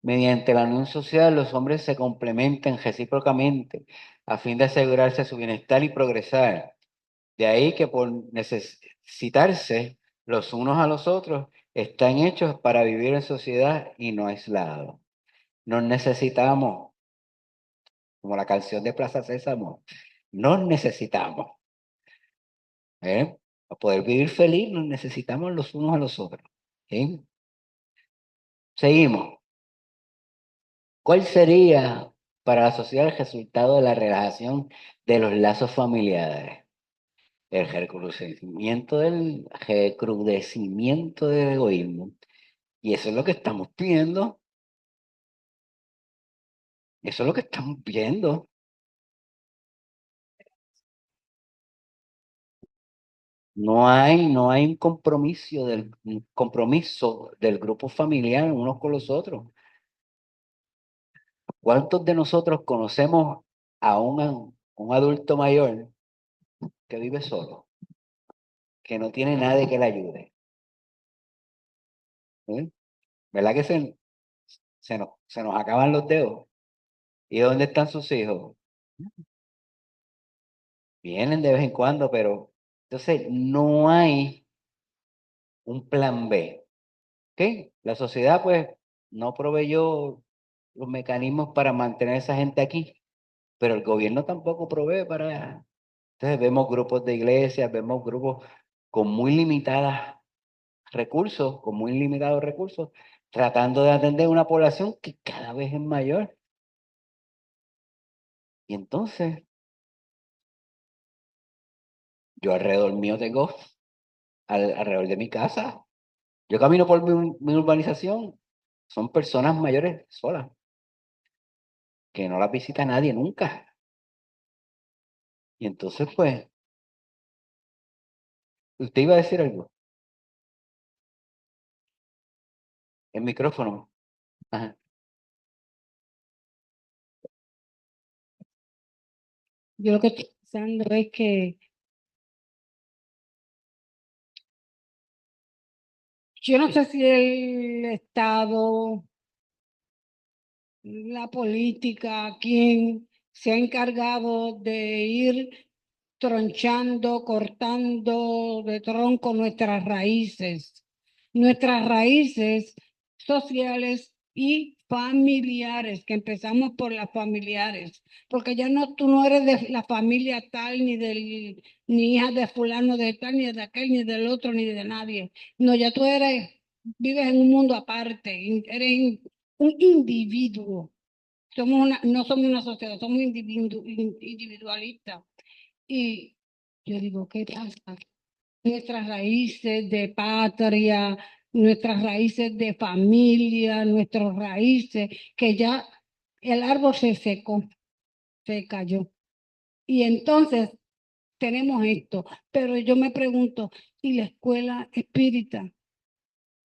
Mediante la unión social, los hombres se complementan recíprocamente a fin de asegurarse su bienestar y progresar. De ahí que por necesitarse los unos a los otros, están hechos para vivir en sociedad y no aislados. Nos necesitamos, como la canción de Plaza Sésamo, nos necesitamos. ¿Eh? Para poder vivir feliz, nos necesitamos los unos a los otros. ¿Sí? Seguimos. ¿Cuál sería para la sociedad el resultado de la relajación de los lazos familiares? El recrudecimiento del egoísmo. Y eso es lo que estamos viendo. Eso es lo que estamos viendo. No hay un compromiso del grupo familiar unos con los otros. ¿Cuántos de nosotros conocemos a un adulto mayor que vive solo, que no tiene nadie que le ayude? ¿Eh? ¿Verdad que se nos acaban los dedos? ¿Y dónde están sus hijos? Vienen de vez en cuando, pero entonces no hay un plan B. ¿Ok? La sociedad pues no proveyó los mecanismos para mantener a esa gente aquí, pero el gobierno tampoco provee para... Entonces vemos grupos de iglesias, vemos grupos con muy limitadas recursos, con muy limitados recursos, tratando de atender una población que cada vez es mayor. Y entonces, yo alrededor mío tengo, alrededor de mi casa, yo camino por mi urbanización, son personas mayores solas, que no las visita nadie nunca. Y entonces, pues, usted iba a decir algo, el micrófono. Ajá. Yo lo que estoy pensando es que yo no sé si el Estado, la política, quien se ha encargado de ir tronchando, cortando de tronco nuestras raíces sociales y familiares, que empezamos por las familiares, porque ya no, tú no eres de la familia tal, ni hija de fulano de tal, ni de aquel, ni del otro, ni de nadie. No, ya tú vives en un mundo aparte, eres un individuo. No somos una sociedad, somos individualistas. Y yo digo, ¿qué pasa? Nuestras raíces de patria, nuestras raíces de familia, nuestras raíces, que ya el árbol se secó, se cayó. Y entonces tenemos esto. Pero yo me pregunto, ¿y la escuela espírita?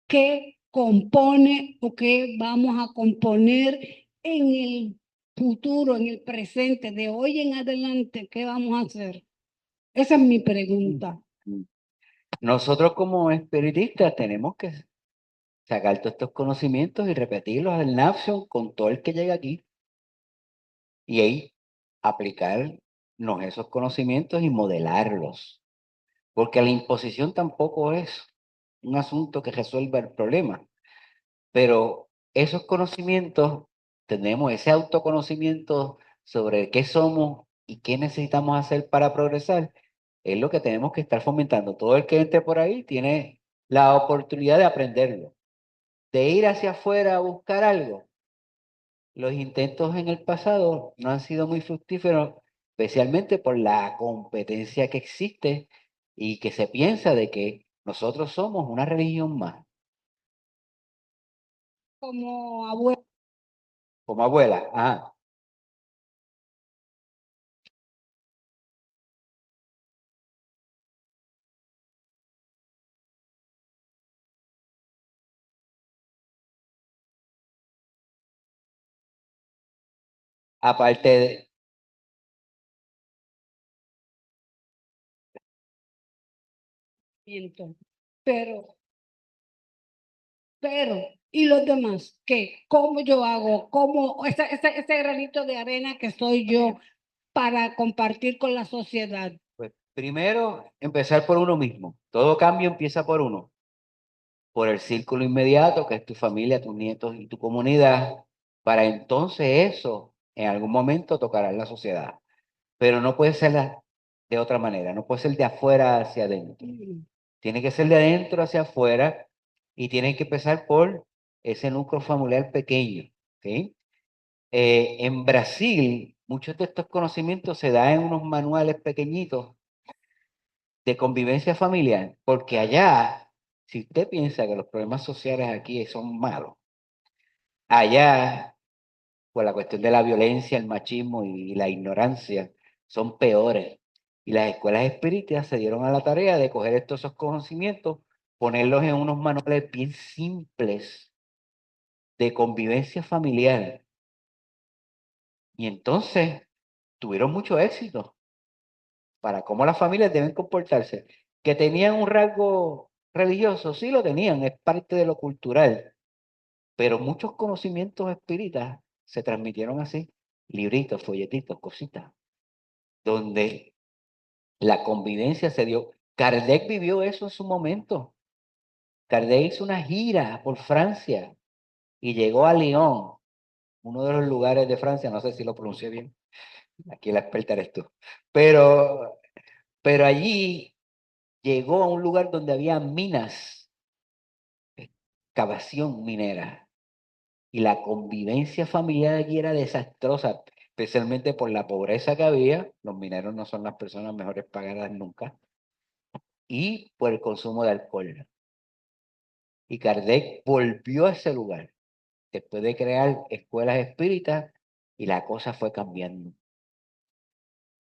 ¿Qué compone o qué vamos a componer en el futuro, en el presente, de hoy en adelante? ¿Qué vamos a hacer? Esa es mi pregunta. Nosotros como espiritistas tenemos que sacar todos estos conocimientos y repetirlos al nafio con todo el que llega aquí. Y ahí aplicarnos esos conocimientos y modelarlos. Porque la imposición tampoco es un asunto que resuelva el problema. Pero esos conocimientos, tenemos ese autoconocimiento sobre qué somos y qué necesitamos hacer para progresar, es lo que tenemos que estar fomentando. Todo el que entre por ahí tiene la oportunidad de aprenderlo. de ir hacia afuera a buscar algo, los intentos en el pasado no han sido muy fructíferos, especialmente por la competencia que existe y que se piensa de que nosotros somos una religión más. Como abuelo. Como abuela, ajá. Aparte de, Pero, pero, ¿y los demás? ¿Qué? ¿Cómo yo hago? ¿Cómo ese granito de arena que soy yo para compartir con la sociedad? pues, primero, empezar por uno mismo. Todo cambio empieza por uno, por el círculo inmediato, que es tu familia, tus nietos y tu comunidad, para entonces eso en algún momento tocará en la sociedad. Pero no puede ser de otra manera, no puede ser de afuera hacia adentro. Tiene que ser de adentro hacia afuera y tiene que empezar por ese núcleo familiar pequeño, ¿sí? En Brasil, muchos de estos conocimientos se dan en unos manuales pequeñitos de convivencia familiar, porque allá, si usted piensa que los problemas sociales aquí son malos, allá, por la cuestión de la violencia, el machismo y la ignorancia, son peores. Y las escuelas espíritas se dieron a la tarea de coger estos esos conocimientos, ponerlos en unos manuales bien simples de convivencia familiar. Y entonces tuvieron mucho éxito para cómo las familias deben comportarse. Que tenían un rasgo religioso, sí lo tenían, es parte de lo cultural, pero muchos conocimientos espíritas se transmitieron así, libritos, folletitos, cositas, donde la convivencia se dio. Kardec vivió eso en su momento. Kardec hizo una gira por Francia y llegó a Lyon, uno de los lugares de Francia, no sé si lo pronuncié bien, aquí la experta eres tú, pero, pero allí llegó a un lugar donde había minas, excavación minera, y la convivencia familiar allí era desastrosa, especialmente por la pobreza que había, los mineros no son las personas mejores pagadas nunca, y por el consumo de alcohol. Y Kardec volvió a ese lugar después de crear escuelas espíritas y la cosa fue cambiando.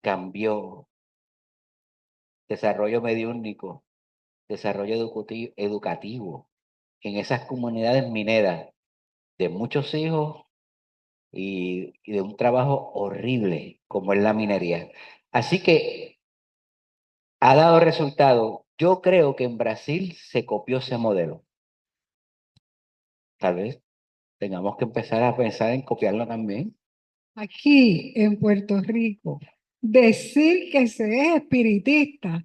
Cambió desarrollo mediúnico, desarrollo educativo en esas comunidades mineras de muchos hijos y de un trabajo horrible como es la minería. Así que ha dado resultado. Yo creo que en Brasil se copió ese modelo. Tal vez tengamos que empezar a pensar en copiarlo también. Aquí en Puerto Rico, decir que se es espiritista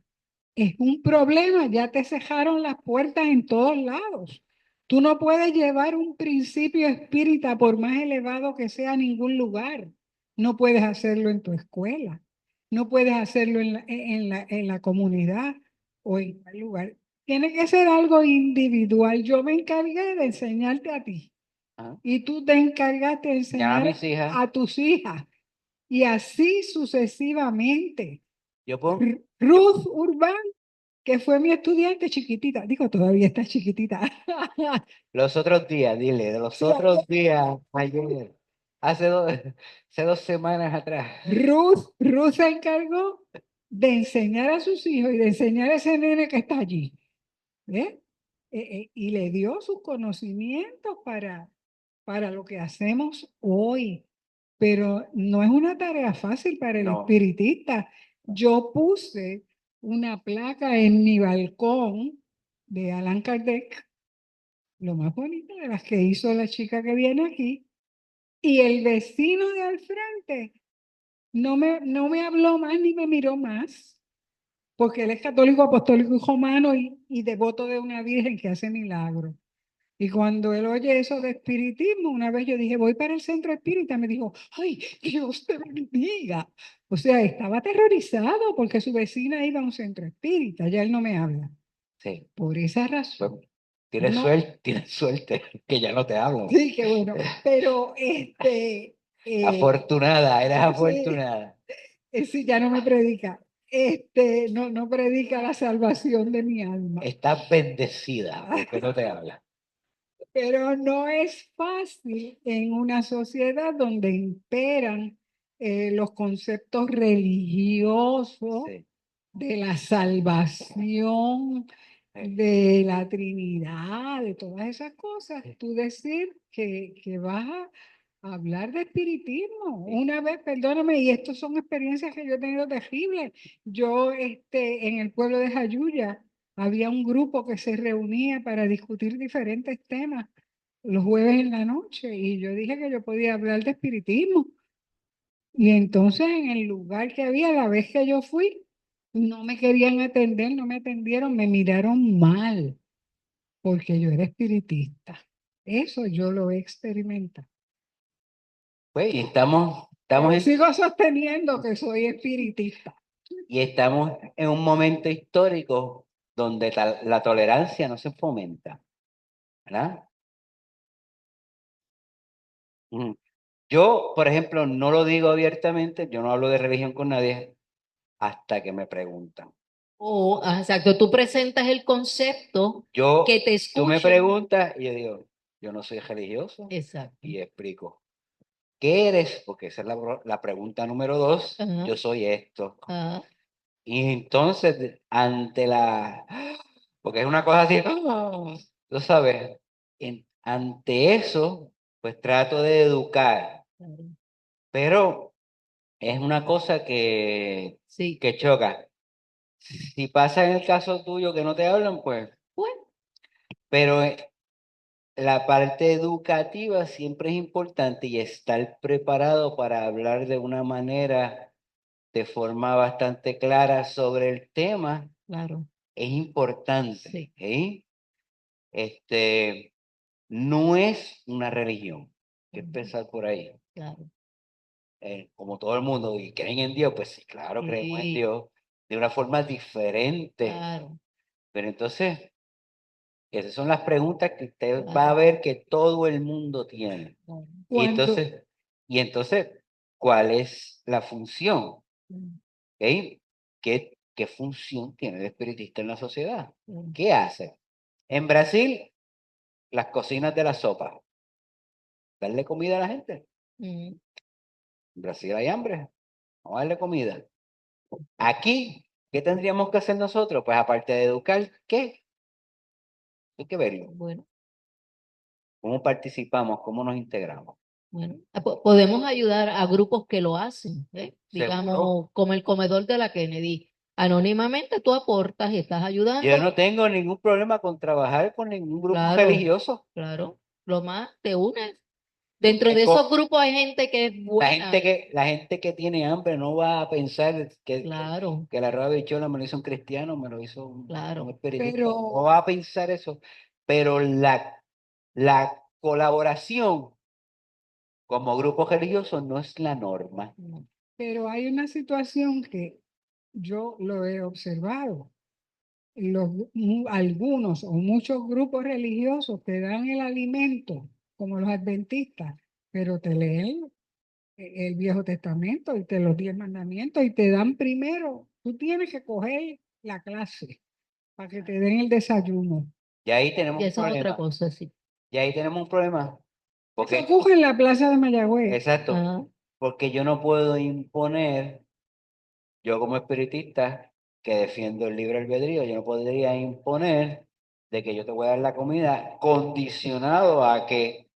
es un problema, ya te cejaron las puertas en todos lados. Tú no puedes llevar un principio espírita por más elevado que sea a ningún lugar. No puedes hacerlo en tu escuela, no puedes hacerlo en la comunidad o en tal lugar. Tiene que ser algo individual. Yo me encargué de enseñarte a ti Ajá. y tú te encargaste de Ya a enseñar mis hijas, a tus hijas y así sucesivamente. yo pongo, Ruth Urbán, que fue mi estudiante chiquitita, digo, todavía está chiquitita. los otros días, dile, de los Sí, otros días, ayer, hace 2 semanas atrás. Ruth se encargó de enseñar a sus hijos y de enseñar a ese nene que está allí. ¿Ve? Y le dio sus conocimientos para lo que hacemos hoy. Pero no es una tarea fácil para el No, espiritista. Yo puse una placa en mi balcón de Allan Kardec, lo más bonito de las que hizo la chica que viene aquí, y el vecino de al frente no me habló más ni me miró más, porque él es católico, apostólico y romano y devoto de una virgen que hace milagros. Y cuando él oye eso de espiritismo, una vez yo dije, voy para el centro espírita, me dijo, ay, Dios te bendiga. O sea, estaba aterrorizado porque su vecina iba a un centro espírita, ya él no me habla. sí, Por esa pues, razón. No, tienes suerte, que ya no te hablo. sí, qué bueno. Pero Afortunada, eres sí, afortunada. sí, ya no me predica. No predica la salvación de mi alma. Estás bendecida, porque no te habla. Pero no es fácil en una sociedad donde imperan los conceptos religiosos Sí, de la salvación, sí. de la Trinidad, de todas esas cosas. Tú decir que vas a hablar de espiritismo. Una vez, perdóname, y estas son experiencias que yo he tenido terribles. Yo, en el pueblo de Jayuya, había un grupo que se reunía para discutir diferentes temas los jueves en la noche y yo dije que yo podía hablar de espiritismo. Y entonces en el lugar que había, la vez que yo fui, no me querían atender, no me atendieron, me miraron mal porque yo era espiritista. Eso yo lo he experimentado. Pues, y estamos Pero en, sigo sosteniendo que soy espiritista. y estamos en un momento histórico donde la tolerancia no se fomenta, ¿verdad? Ujú. Yo, por ejemplo, no lo digo abiertamente, yo no hablo de religión con nadie hasta que me preguntan. Exacto, tú presentas el concepto que te Tú me escuchen. preguntas y yo digo, yo no soy religioso Exacto. y explico. ¿Qué eres? Porque esa es la pregunta número 2. Ajá, Yo soy esto. ajá, Y entonces, porque es una cosa así, tú sabes, ante eso, pues trato de educar, claro. pero es una cosa Sí, que choca. Si pasa en el caso tuyo que no te hablan, pues, bueno, pero la parte educativa siempre es importante y estar preparado para hablar de una manera, de forma bastante clara sobre el tema, claro, es importante. sí, ¿Sí? No es una religión, hay que empezar por ahí. claro. Como todo el mundo, y creen en Dios, pues sí, claro, creemos en Sí, Dios de una forma diferente. claro, Pero entonces, esas son las preguntas que usted va a claro, ver que todo el mundo tiene. claro. Y Cuando, entonces, ¿cuál es la función? Mm, ¿Ok? ¿Qué función tiene el espiritista en la sociedad? mm, ¿Qué hace? En Brasil, las cocinas de la sopa, darle comida a la gente. mm. En Brasil hay hambre, vamos a darle comida. Aquí, ¿qué tendríamos que hacer nosotros? Pues aparte de educar, ¿qué? Hay que verlo. Bueno, ¿Cómo participamos? ¿Cómo nos integramos? bueno. Podemos ayudar a grupos que lo hacen, ¿eh? Seguro. Digamos, como el comedor de la Kennedy. Anónimamente tú aportas y estás Yo ayudando. no tengo ningún problema con trabajar con ningún grupo Claro, religioso. claro. Lo más te unes. Dentro Es de esos co- grupos hay gente que es buena. la gente que tiene hambre no va a pensar Claro, que la rueda de bichola me lo hizo un cristiano, me lo hizo un claro. espiritista. No pero, va a pensar eso. Pero la colaboración como grupo religioso no es la norma. No, pero hay una situación que yo lo he observado. Algunos o muchos grupos religiosos te dan el alimento, como los adventistas, pero te leen el Viejo Testamento y te los 10 mandamientos y te dan primero, tú tienes que coger la clase para que te den el desayuno. Y ahí tenemos y un esa es otra problema. cosa, sí. Y ahí tenemos un problema. Eso Porque, ocurre en la plaza de Mayagüez. exacto, Ah, porque yo no puedo imponer, yo como espiritista que defiendo el libre albedrío, yo no podría imponer de que yo te voy a dar la comida condicionado a que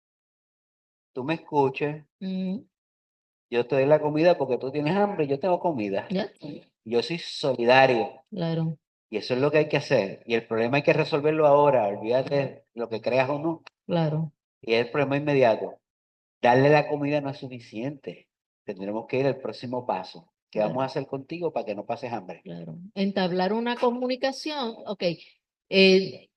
tú me escuches, mm, yo te doy la comida porque tú tienes hambre, yo tengo comida. ya, Yo soy solidario claro, y eso es lo que hay que hacer. Y el problema hay que resolverlo ahora, olvídate lo que creas o no. claro, Y es el problema inmediato. Darle la comida no es suficiente. Tendremos que ir al próximo paso. ¿Qué vamos a claro, hacer contigo para que no pases hambre? claro. Entablar una comunicación, ok.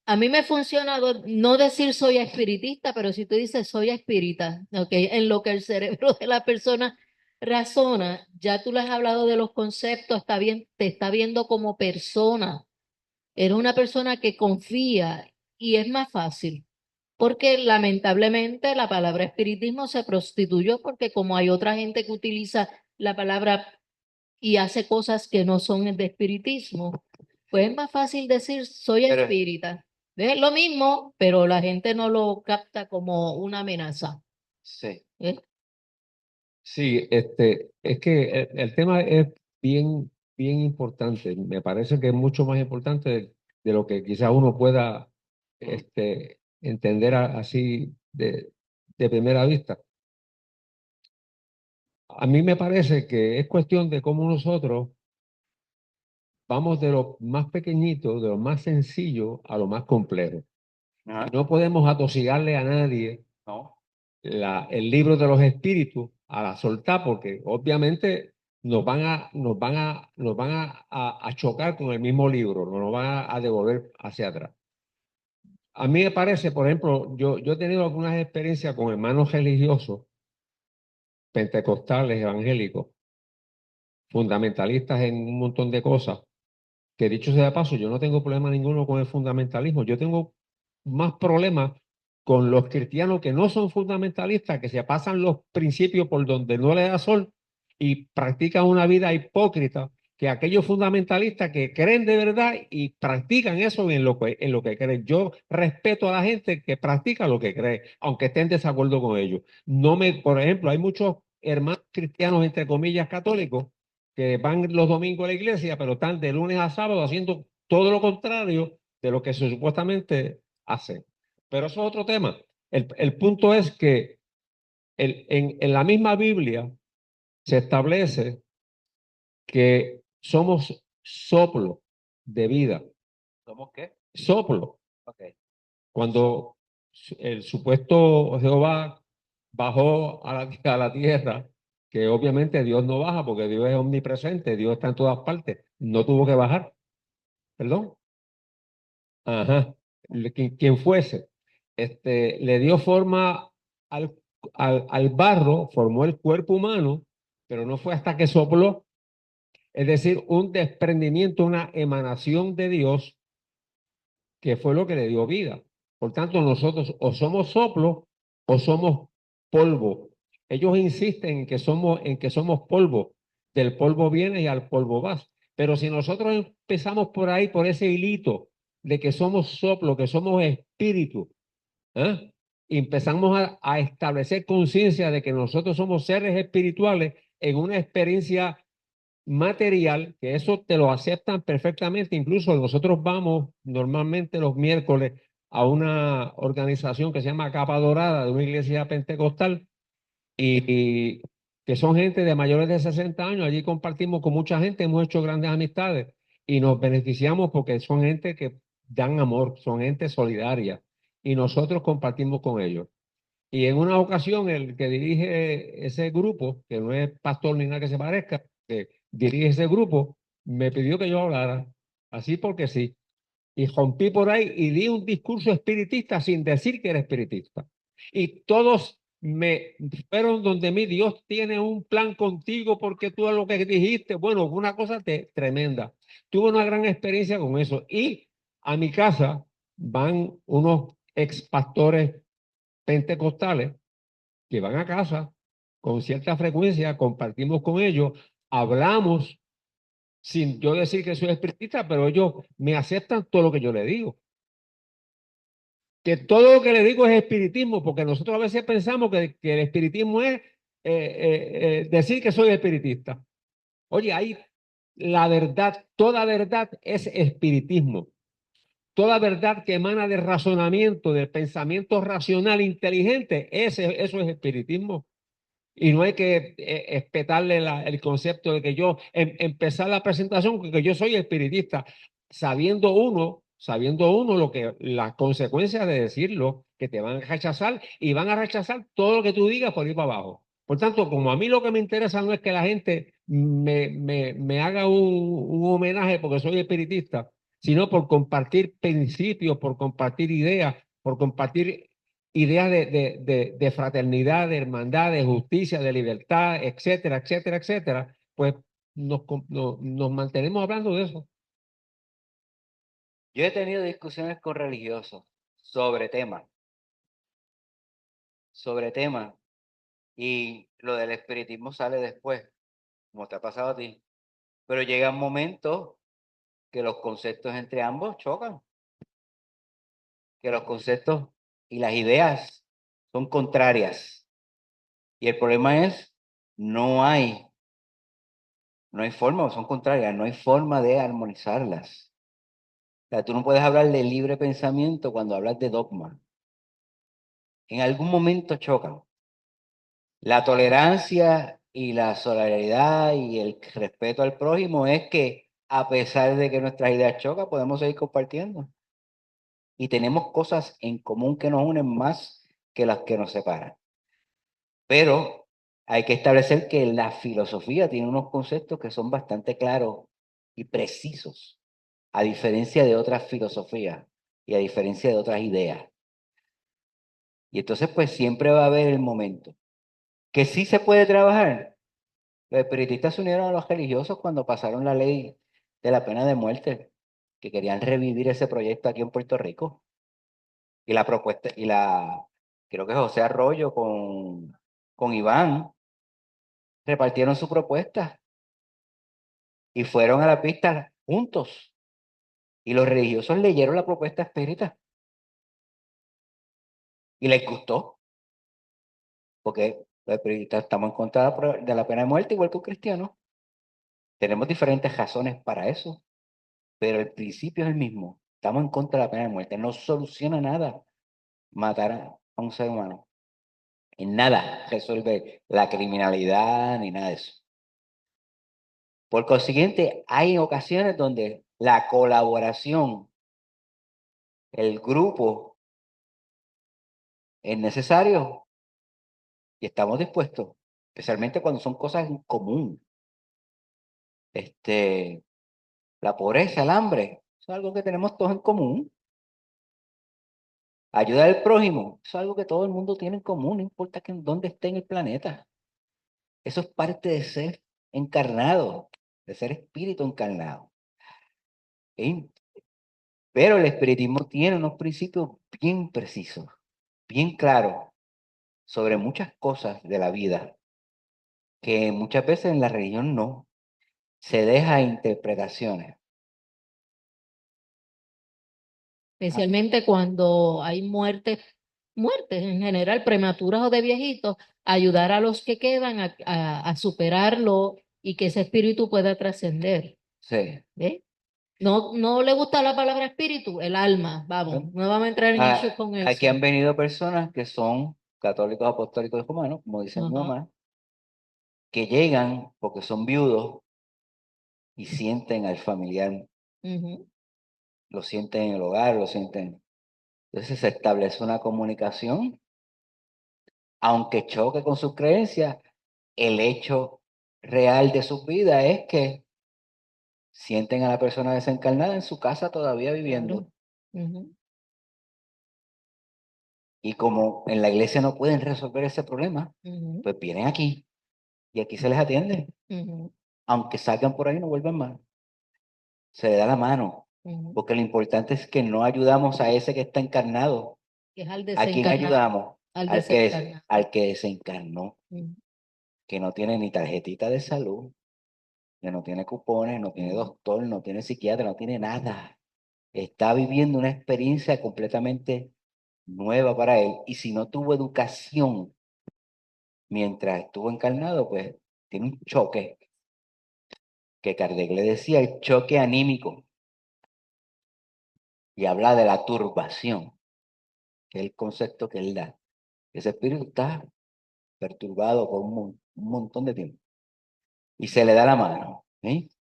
A mí me ha funcionado no decir soy espiritista, pero si tú dices soy espírita, ok, en lo que el cerebro de la persona razona, ya tú le has hablado de los conceptos, está bien, te está viendo como persona. Eres una persona que confía y es más fácil. Porque lamentablemente la palabra espiritismo se prostituyó porque como hay otra gente que utiliza la palabra y hace cosas que no son de espiritismo, pues es más fácil decir soy Pero espírita. Es lo mismo, pero la gente no lo capta como una amenaza. sí, ¿Eh? Sí, es que el tema es bien, bien importante. Me parece que es mucho más importante de lo que quizás uno pueda entender así de primera vista. A mí me parece que es cuestión de cómo nosotros vamos de lo más pequeñito, de lo más sencillo a lo más complejo. ajá, No podemos atosigarle a nadie no, el libro de los espíritus a la soltar, porque obviamente nos van a chocar con el mismo libro, no nos van a devolver hacia atrás. A mí me parece, por ejemplo, yo he tenido algunas experiencias con hermanos religiosos, pentecostales, evangélicos, fundamentalistas en un montón de cosas, que dicho sea de paso, yo no tengo problema ninguno con el fundamentalismo, yo tengo más problemas con los cristianos que no son fundamentalistas, que se pasan los principios por donde no les da sol y practican una vida hipócrita, que aquellos fundamentalistas que creen de verdad y practican eso en lo que creen. Yo respeto a la gente que practica lo que cree, aunque esté en desacuerdo con ellos. Por ejemplo, hay muchos hermanos cristianos, entre comillas, católicos, que van los domingos a la iglesia, pero están de lunes a sábado haciendo todo lo contrario de lo que se supuestamente hacen. Pero eso es otro tema. El punto es que en la misma Biblia se establece que somos soplo de vida. ¿somos qué? Soplo. Ok, Cuando el supuesto Jehová bajó a la tierra, que obviamente Dios no baja porque Dios es omnipresente, Dios está en todas partes, no tuvo que bajar, perdón. Ajá. Quien fuese, le dio forma al, al barro, formó el cuerpo humano, pero no fue hasta que sopló, es decir, un desprendimiento, una emanación de Dios que fue lo que le dio vida. Por tanto, nosotros o somos soplo o somos polvo. Ellos insisten en que somos polvo. Del polvo viene y al polvo vas. Pero si nosotros empezamos por ahí, por ese hilito de que somos soplo, que somos espíritu, ¿eh? Y empezamos a establecer conciencia de que nosotros somos seres espirituales en una experiencia material, que eso te lo aceptan perfectamente. Incluso nosotros vamos normalmente los miércoles a una organización que se llama Capa Dorada, de una iglesia pentecostal, y que son gente de mayores de 60 años. Allí compartimos con mucha gente, hemos hecho grandes amistades y nos beneficiamos porque son gente que dan amor, son gente solidaria y nosotros compartimos con ellos. Y en una ocasión el que dirige ese grupo, que no es pastor ni nada que se parezca, que dirige ese grupo, me pidió que yo hablara, así porque sí. Y rompí por ahí y di un discurso espiritista sin decir que era espiritista. Y todos me fueron donde mí, Dios tiene un plan contigo porque tú lo que dijiste, bueno, fue una cosa tremenda. Tuve una gran experiencia con eso. Y a mi casa van unos ex pastores pentecostales que van a casa con cierta frecuencia, compartimos con ellos, hablamos sin yo decir que soy espiritista, pero ellos me aceptan todo lo que yo les digo. Que todo lo que le digo es espiritismo, porque nosotros a veces pensamos que el espiritismo es decir que soy espiritista. Oye, ahí la verdad, toda verdad es espiritismo. Toda verdad que emana del razonamiento, del pensamiento racional, inteligente, eso es espiritismo. Y no hay que espetarle el concepto de que yo, empezar la presentación con que yo soy espiritista, sabiendo uno lo que, las consecuencias de decirlo, que te van a rechazar y van a rechazar todo lo que tú digas por ir para abajo. Por tanto, como a mí lo que me interesa no es que la gente me haga un homenaje porque soy espiritista, sino por compartir principios, por compartir ideas, por compartir ideas de fraternidad, de hermandad, de justicia, de libertad, etcétera, etcétera, etcétera, pues nos mantenemos hablando de eso. yo he tenido discusiones con religiosos sobre tema. Sobre tema. Y lo del espiritismo sale después, como te ha pasado a ti. Pero llega un momento que los conceptos entre ambos chocan, que los conceptos y las ideas son contrarias. Y el problema es, no hay, no hay forma, son contrarias, no hay forma de armonizarlas. O sea, tú no puedes hablar de libre pensamiento cuando hablas de dogma. En algún momento chocan. La tolerancia y la solidaridad y el respeto al prójimo es que a pesar de que nuestras ideas chocan, podemos seguir compartiendo. Y tenemos cosas en común que nos unen más que las que nos separan. Pero hay que establecer que la filosofía tiene unos conceptos que son bastante claros y precisos, a diferencia de otras filosofías y a diferencia de otras ideas. Y entonces, pues siempre va a haber el momento que sí se puede trabajar. Los espiritistas se unieron a los religiosos cuando pasaron la ley de la pena de muerte, que querían revivir ese proyecto aquí en Puerto Rico. Y la propuesta, creo que José Arroyo con Iván repartieron su propuesta y fueron a la pista juntos. Y los religiosos leyeron la propuesta espírita y les gustó, porque los espiritistas estamos en contra de la pena de muerte, igual que los cristianos. Tenemos diferentes razones para eso, pero el principio es el mismo. Estamos en contra de la pena de muerte. No soluciona nada matar a un ser humano. En nada resuelve la criminalidad ni nada de eso. Por consiguiente, hay ocasiones donde la colaboración, el grupo, es necesario y estamos dispuestos, especialmente cuando son cosas en común. La pobreza, el hambre, es algo que tenemos todos en común. Ayudar al prójimo, es algo que todo el mundo tiene en común, no importa dónde esté en el planeta. Eso es parte de ser encarnado, de ser espíritu encarnado. ¿Sí? Pero el espiritismo tiene unos principios bien precisos, bien claros sobre muchas cosas de la vida, que muchas veces en la religión no. Se deja a interpretaciones. Especialmente cuando hay muertes en general, prematuras o de viejitos, ayudar a los que quedan a superarlo y que ese espíritu pueda trascender. Sí. ¿Ve? No le gusta la palabra espíritu, el alma, vamos, no vamos a entrar en eso con Aquí eso. han venido personas que son católicos apostólicos romanos, como dice mi Ajá. mamá, que llegan porque son viudos y sienten al familiar, Ujú. lo sienten en el hogar, lo sienten. Entonces se establece una comunicación, aunque choque con sus creencias, el hecho real de su vida es que sienten a la persona desencarnada en su casa todavía viviendo. Claro. Ujú. Y como en la iglesia no pueden resolver ese problema, Ujú. pues vienen aquí y aquí se les atiende. Ujú. Aunque salgan por ahí, no vuelvan más. Se le da la mano, Ujú. porque lo importante es que no ayudamos a ese que está encarnado. Que es al ¿A quién desencarnado. ayudamos? Al desencarnado. Al que desencarnó, Ujú. que no tiene ni tarjetita de salud, que no tiene cupones, no tiene doctor, no tiene psiquiatra, no tiene nada. Está viviendo una experiencia completamente nueva para él. Y si no tuvo educación mientras estuvo encarnado, pues tiene un choque, que Kardec le decía el choque anímico, y habla de la turbación, que es el concepto que él da. Ese espíritu está perturbado por un montón de tiempo y se le da la mano. ¿Sí?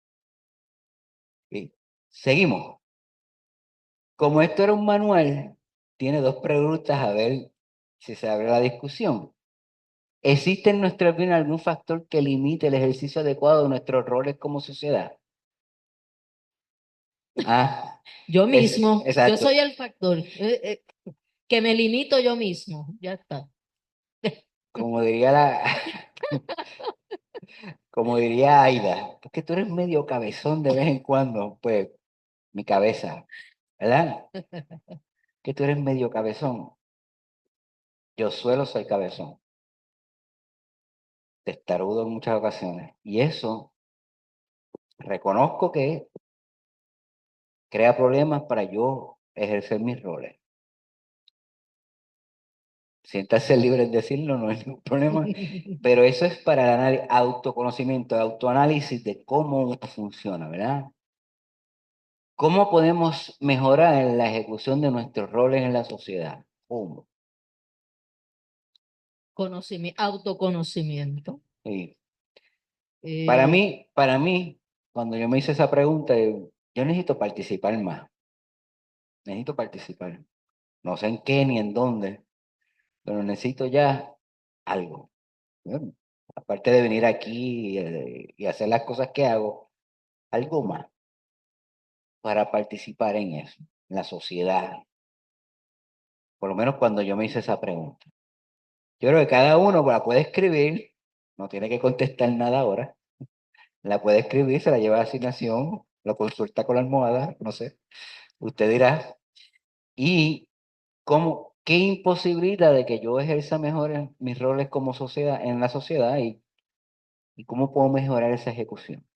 Y seguimos. Como esto era un manual, tiene dos preguntas a ver si se abre la discusión. ¿Existe en nuestra vida algún factor que limite el ejercicio adecuado de nuestros roles como sociedad? Ah, Yo mismo, yo exacto. soy el factor, que me limito yo mismo, ya está. Como diría como diría Aida, porque tú eres medio cabezón de vez en cuando, pues mi cabeza, ¿verdad? Ok. que tú eres medio cabezón. Yo suelo ser cabezón, testarudo en muchas ocasiones. Y eso reconozco que crea problemas para yo ejercer mis roles. Siéntase libre en decirlo, no hay ningún problema. Pero eso es para el autoconocimiento, el autoanálisis de cómo uno funciona, ¿verdad? ¿Cómo podemos mejorar en la ejecución de nuestros roles en la sociedad? ¿Cómo? Autoconocimiento. Sí. Eh, Para mí, cuando yo me hice esa pregunta, yo necesito participar más. Necesito participar. No sé en qué ni en dónde, pero necesito ya algo. Bueno, aparte de venir aquí y hacer las cosas que hago, algo más para participar en eso, en la sociedad. Por lo menos cuando yo me hice esa pregunta. Yo creo que cada uno la puede escribir, no tiene que contestar nada ahora. La puede escribir, se la lleva a asignación, lo consulta con la almohada, no sé. Usted dirá, ¿y qué imposibilita de que yo ejerza mejor mis roles como sociedad, en la sociedad y cómo puedo mejorar esa ejecución?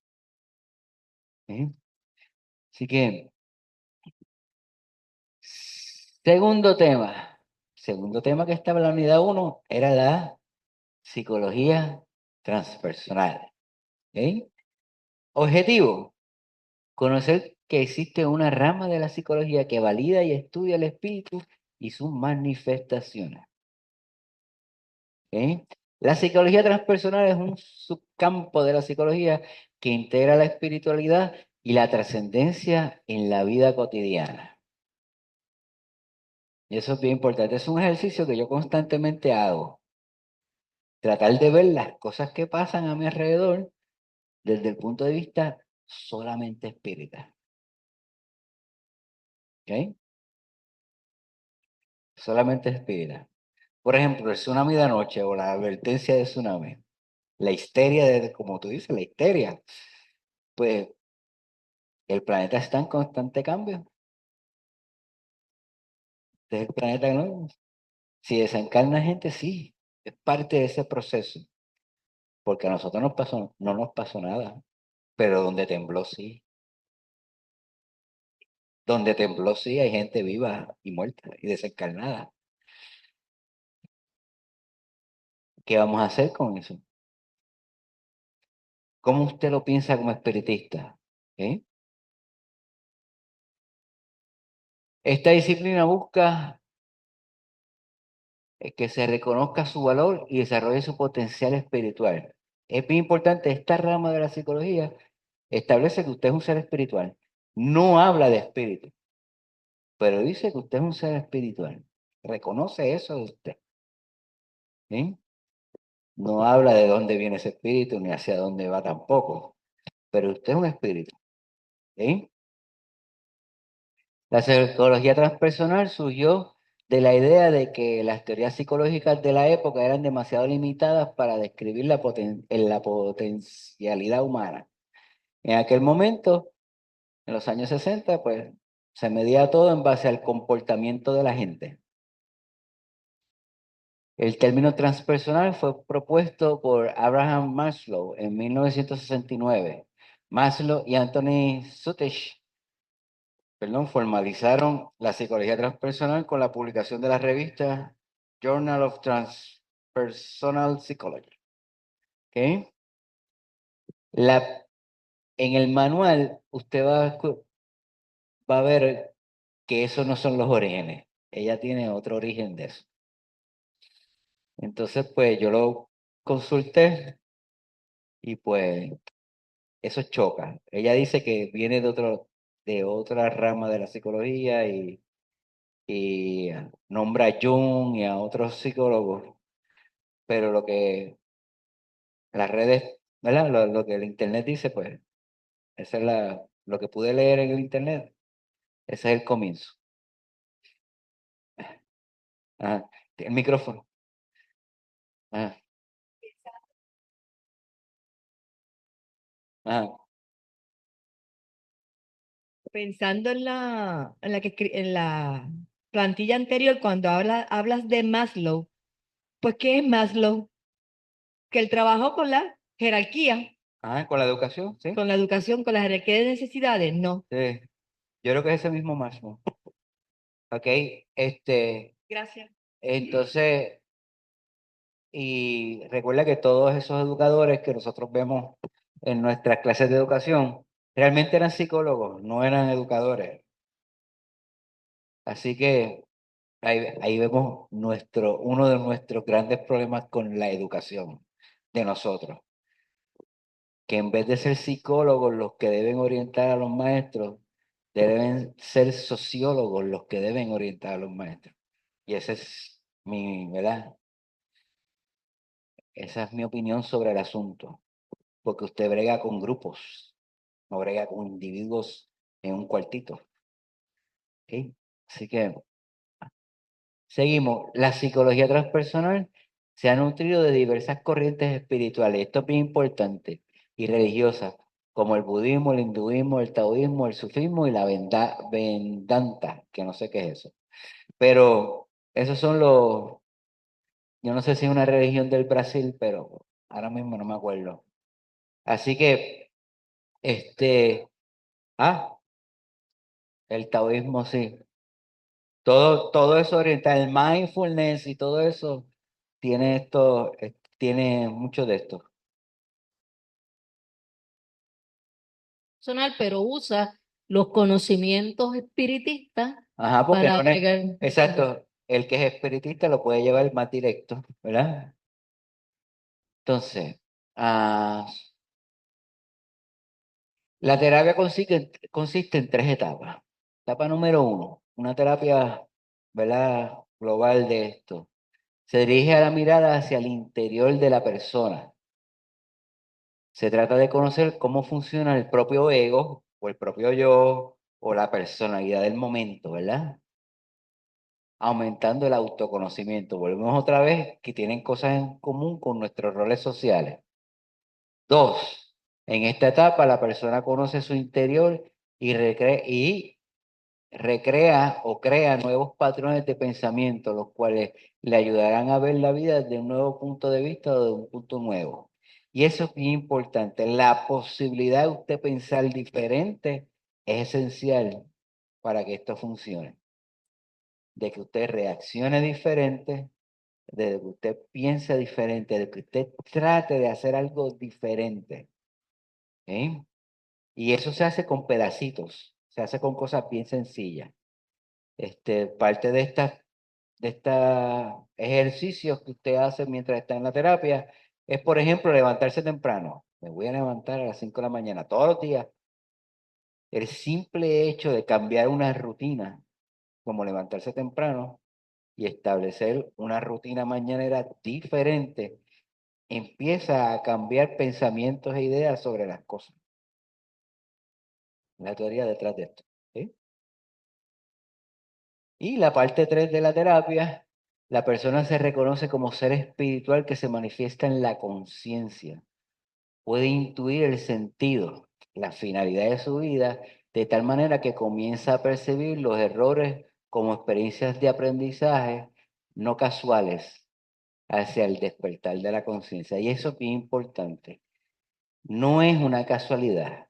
¿Eh? Así que, segundo tema que estaba en la unidad 1 era la psicología transpersonal. ¿Eh? Objetivo, conocer que existe una rama de la psicología que valida y estudia el espíritu y sus manifestaciones. ¿Ok? La psicología transpersonal es un subcampo de la psicología que integra la espiritualidad y la trascendencia en la vida cotidiana. Y eso es bien importante. Es un ejercicio que yo constantemente hago. Tratar de ver las cosas que pasan a mi alrededor desde el punto de vista solamente espírita. ¿Ok? Solamente espírita. Por ejemplo, el tsunami de anoche o la advertencia de tsunami. La histeria, como tú dices, la histeria. Pues el planeta está en constante cambio. Este es el planeta nuevo. Si desencarna gente, sí, es parte de ese proceso. Porque a nosotros no nos pasó nada. Pero donde tembló, sí. Donde tembló, sí, hay gente viva y muerta y desencarnada. ¿Qué vamos a hacer con eso? ¿Cómo usted lo piensa como espiritista? ¿Eh? Esta disciplina busca que se reconozca su valor y desarrolle su potencial espiritual. Es bien importante, esta rama de la psicología establece que usted es un ser espiritual. No habla de espíritu, pero dice que usted es un ser espiritual. Reconoce eso de usted. ¿Sí? No habla de dónde viene ese espíritu ni hacia dónde va tampoco, pero usted es un espíritu. ¿Sí? La psicología transpersonal surgió de la idea de que las teorías psicológicas de la época eran demasiado limitadas para describir la potencialidad humana. En aquel momento, en los años 60, pues se medía todo en base al comportamiento de la gente. El término transpersonal fue propuesto por Abraham Maslow en 1969. Maslow y Anthony Suttish, formalizaron la psicología transpersonal con la publicación de la revista Journal of Transpersonal Psychology. ¿Ok? En el manual usted va a ver que esos no son los orígenes. Ella tiene otro origen de eso. Entonces, pues yo lo consulté y pues eso choca. Ella dice que viene de otra rama de la psicología y nombra a Jung y a otros psicólogos, pero lo que las redes, ¿verdad? Lo que el internet dice, pues, esa es lo que pude leer en el internet, ese es el comienzo. Ah, el micrófono. Ah, ah, Pensando en la plantilla anterior, cuando hablas de Maslow, pues ¿qué es Maslow? Que él trabajó con la jerarquía, Ah, con la educación, sí. con la educación, con la jerarquía de necesidades, no. Sí. Yo creo que es ese mismo máximo. Ok, Gracias. entonces, y recuerda que todos esos educadores que nosotros vemos en nuestras clases de educación realmente eran psicólogos, no eran educadores. Así que ahí vemos uno de nuestros grandes problemas con la educación de nosotros, que en vez de ser psicólogos los que deben orientar a los maestros, deben ser sociólogos los que deben orientar a los maestros. Y esa es ¿verdad? Esa es mi opinión sobre el asunto, porque usted brega con grupos, no brega con individuos en un cuartito. ¿Ok? Así que seguimos. La psicología transpersonal se ha nutrido de diversas corrientes espirituales, esto es bien importante, y religiosas, como el budismo, el hinduismo, el taoísmo, el sufismo y la Vedanta, que no sé qué es eso. Pero esos son yo no sé si es una religión del Brasil, pero ahora mismo no me acuerdo. Así que, este, ah, el taoísmo sí. Todo eso oriental, el mindfulness y todo eso tiene mucho de esto. Personal, pero usa los conocimientos espiritistas Ajá, porque para no es, bregar. exacto, el que es espiritista lo puede llevar más directo, ¿verdad? Entonces, ah, la terapia consiste en tres etapas. Etapa número uno, una terapia, ¿verdad? Global de esto. Se dirige a la mirada hacia el interior de la persona. Se trata de conocer cómo funciona el propio ego o el propio yo o la personalidad del momento, ¿verdad? Aumentando el autoconocimiento. Volvemos otra vez que tienen cosas en común con nuestros roles sociales. Dos, en esta etapa la persona conoce su interior y recrea o crea nuevos patrones de pensamiento, los cuales le ayudarán a ver la vida desde un nuevo punto de vista o de un punto nuevo. Y eso es bien importante. La posibilidad de usted pensar diferente es esencial para que esto funcione. De que usted reaccione diferente, de que usted piense diferente, de que usted trate de hacer algo diferente. ¿Ok? Y eso se hace con pedacitos, se hace con cosas bien sencillas. Parte de estos ejercicios que usted hace mientras está en la terapia es, por ejemplo, levantarse temprano. Me voy a levantar a las 5 de la mañana todos los días. El simple hecho de cambiar una rutina, como levantarse temprano y establecer una rutina mañanera diferente, empieza a cambiar pensamientos e ideas sobre las cosas. La teoría detrás de esto. ¿Sí? Y la parte 3 de la terapia, la persona se reconoce como ser espiritual que se manifiesta en la conciencia. Puede intuir el sentido, la finalidad de su vida, de tal manera que comienza a percibir los errores como experiencias de aprendizaje no casuales hacia el despertar de la conciencia. Y eso es bien importante. No es una casualidad,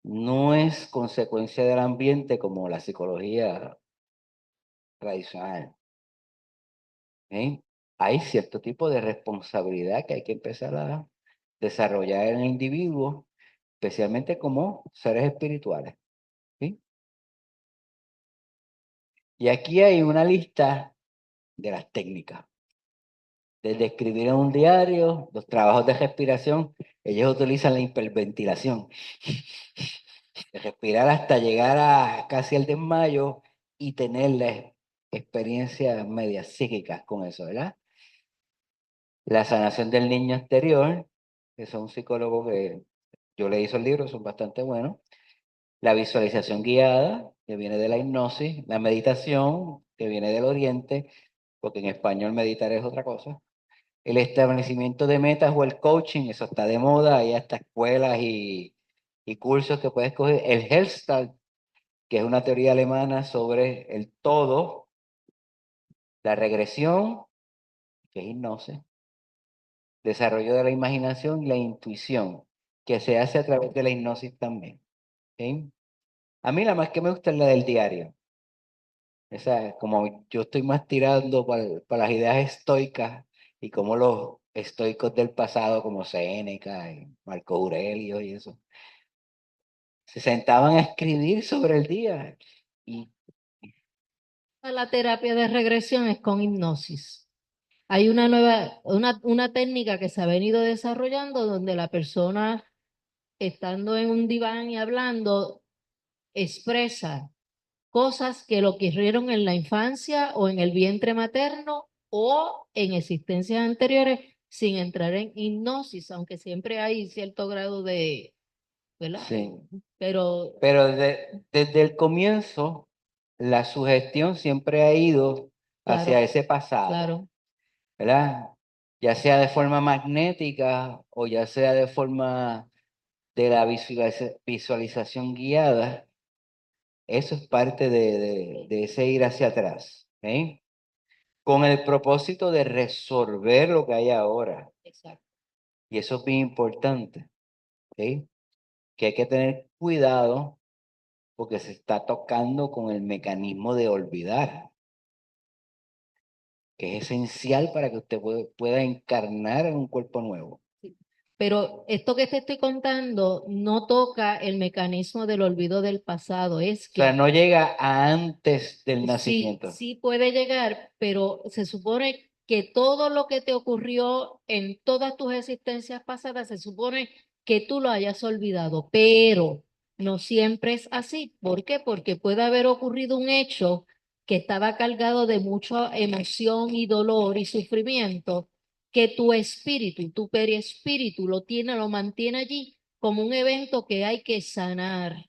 no es consecuencia del ambiente como la psicología tradicional. ¿Eh? Hay cierto tipo de responsabilidad que hay que empezar a desarrollar en el individuo, especialmente como seres espirituales. ¿Sí? Y aquí hay una lista de las técnicas. Desde escribir en un diario, los trabajos de respiración, ellos utilizan la hiperventilación. De respirar hasta llegar a casi el desmayo y tener las experiencias medias psíquicas con eso, ¿verdad? La sanación del niño exterior, que son psicólogos que yo leí esos libros, son bastante buenos. La visualización guiada, que viene de la hipnosis. La meditación, que viene del oriente, porque en español meditar es otra cosa. El establecimiento de metas o el coaching, eso está de moda. Hay hasta escuelas y cursos que puedes coger. El Health Start, que es una teoría alemana sobre el todo, La regresión, que es hipnosis, desarrollo de la imaginación y la intuición, que se hace a través de la hipnosis también. ¿Ok? A mí la más que me gusta es la del diario. Esa, como yo estoy más tirando para las ideas estoicas y como los estoicos del pasado, como Séneca y Marco Aurelio y eso, se sentaban a escribir sobre el día. Y La terapia de regresión es con hipnosis. Hay una nueva, una técnica que se ha venido desarrollando donde la persona, estando en un diván y hablando, expresa cosas que lo ocurrieron en la infancia o en el vientre materno o en existencias anteriores sin entrar en hipnosis, aunque siempre hay cierto grado de, ¿verdad? sí, Pero pero desde el comienzo, la sugestión siempre ha ido hacia claro, ese pasado, claro, ¿verdad? Ya sea de forma magnética o ya sea de forma de la visualización guiada, eso es parte de ese ir hacia atrás, ¿ok? Con el propósito de resolver lo que hay ahora. exacto. Y eso es bien importante, ¿ok? Que hay que tener cuidado porque se está tocando con el mecanismo de olvidar, que es esencial para que usted pueda encarnar en un cuerpo nuevo. Pero esto que te estoy contando no toca el mecanismo del olvido del pasado, es O sea, que no llega a antes del sí, nacimiento. sí puede llegar, pero se supone que todo lo que te ocurrió en todas tus existencias pasadas, se supone que tú lo hayas olvidado, pero no siempre es así. ¿Por qué? Porque puede haber ocurrido un hecho que estaba cargado de mucha emoción y dolor y sufrimiento, que tu espíritu, tu periespíritu lo tiene, lo mantiene allí como un evento que hay que sanar.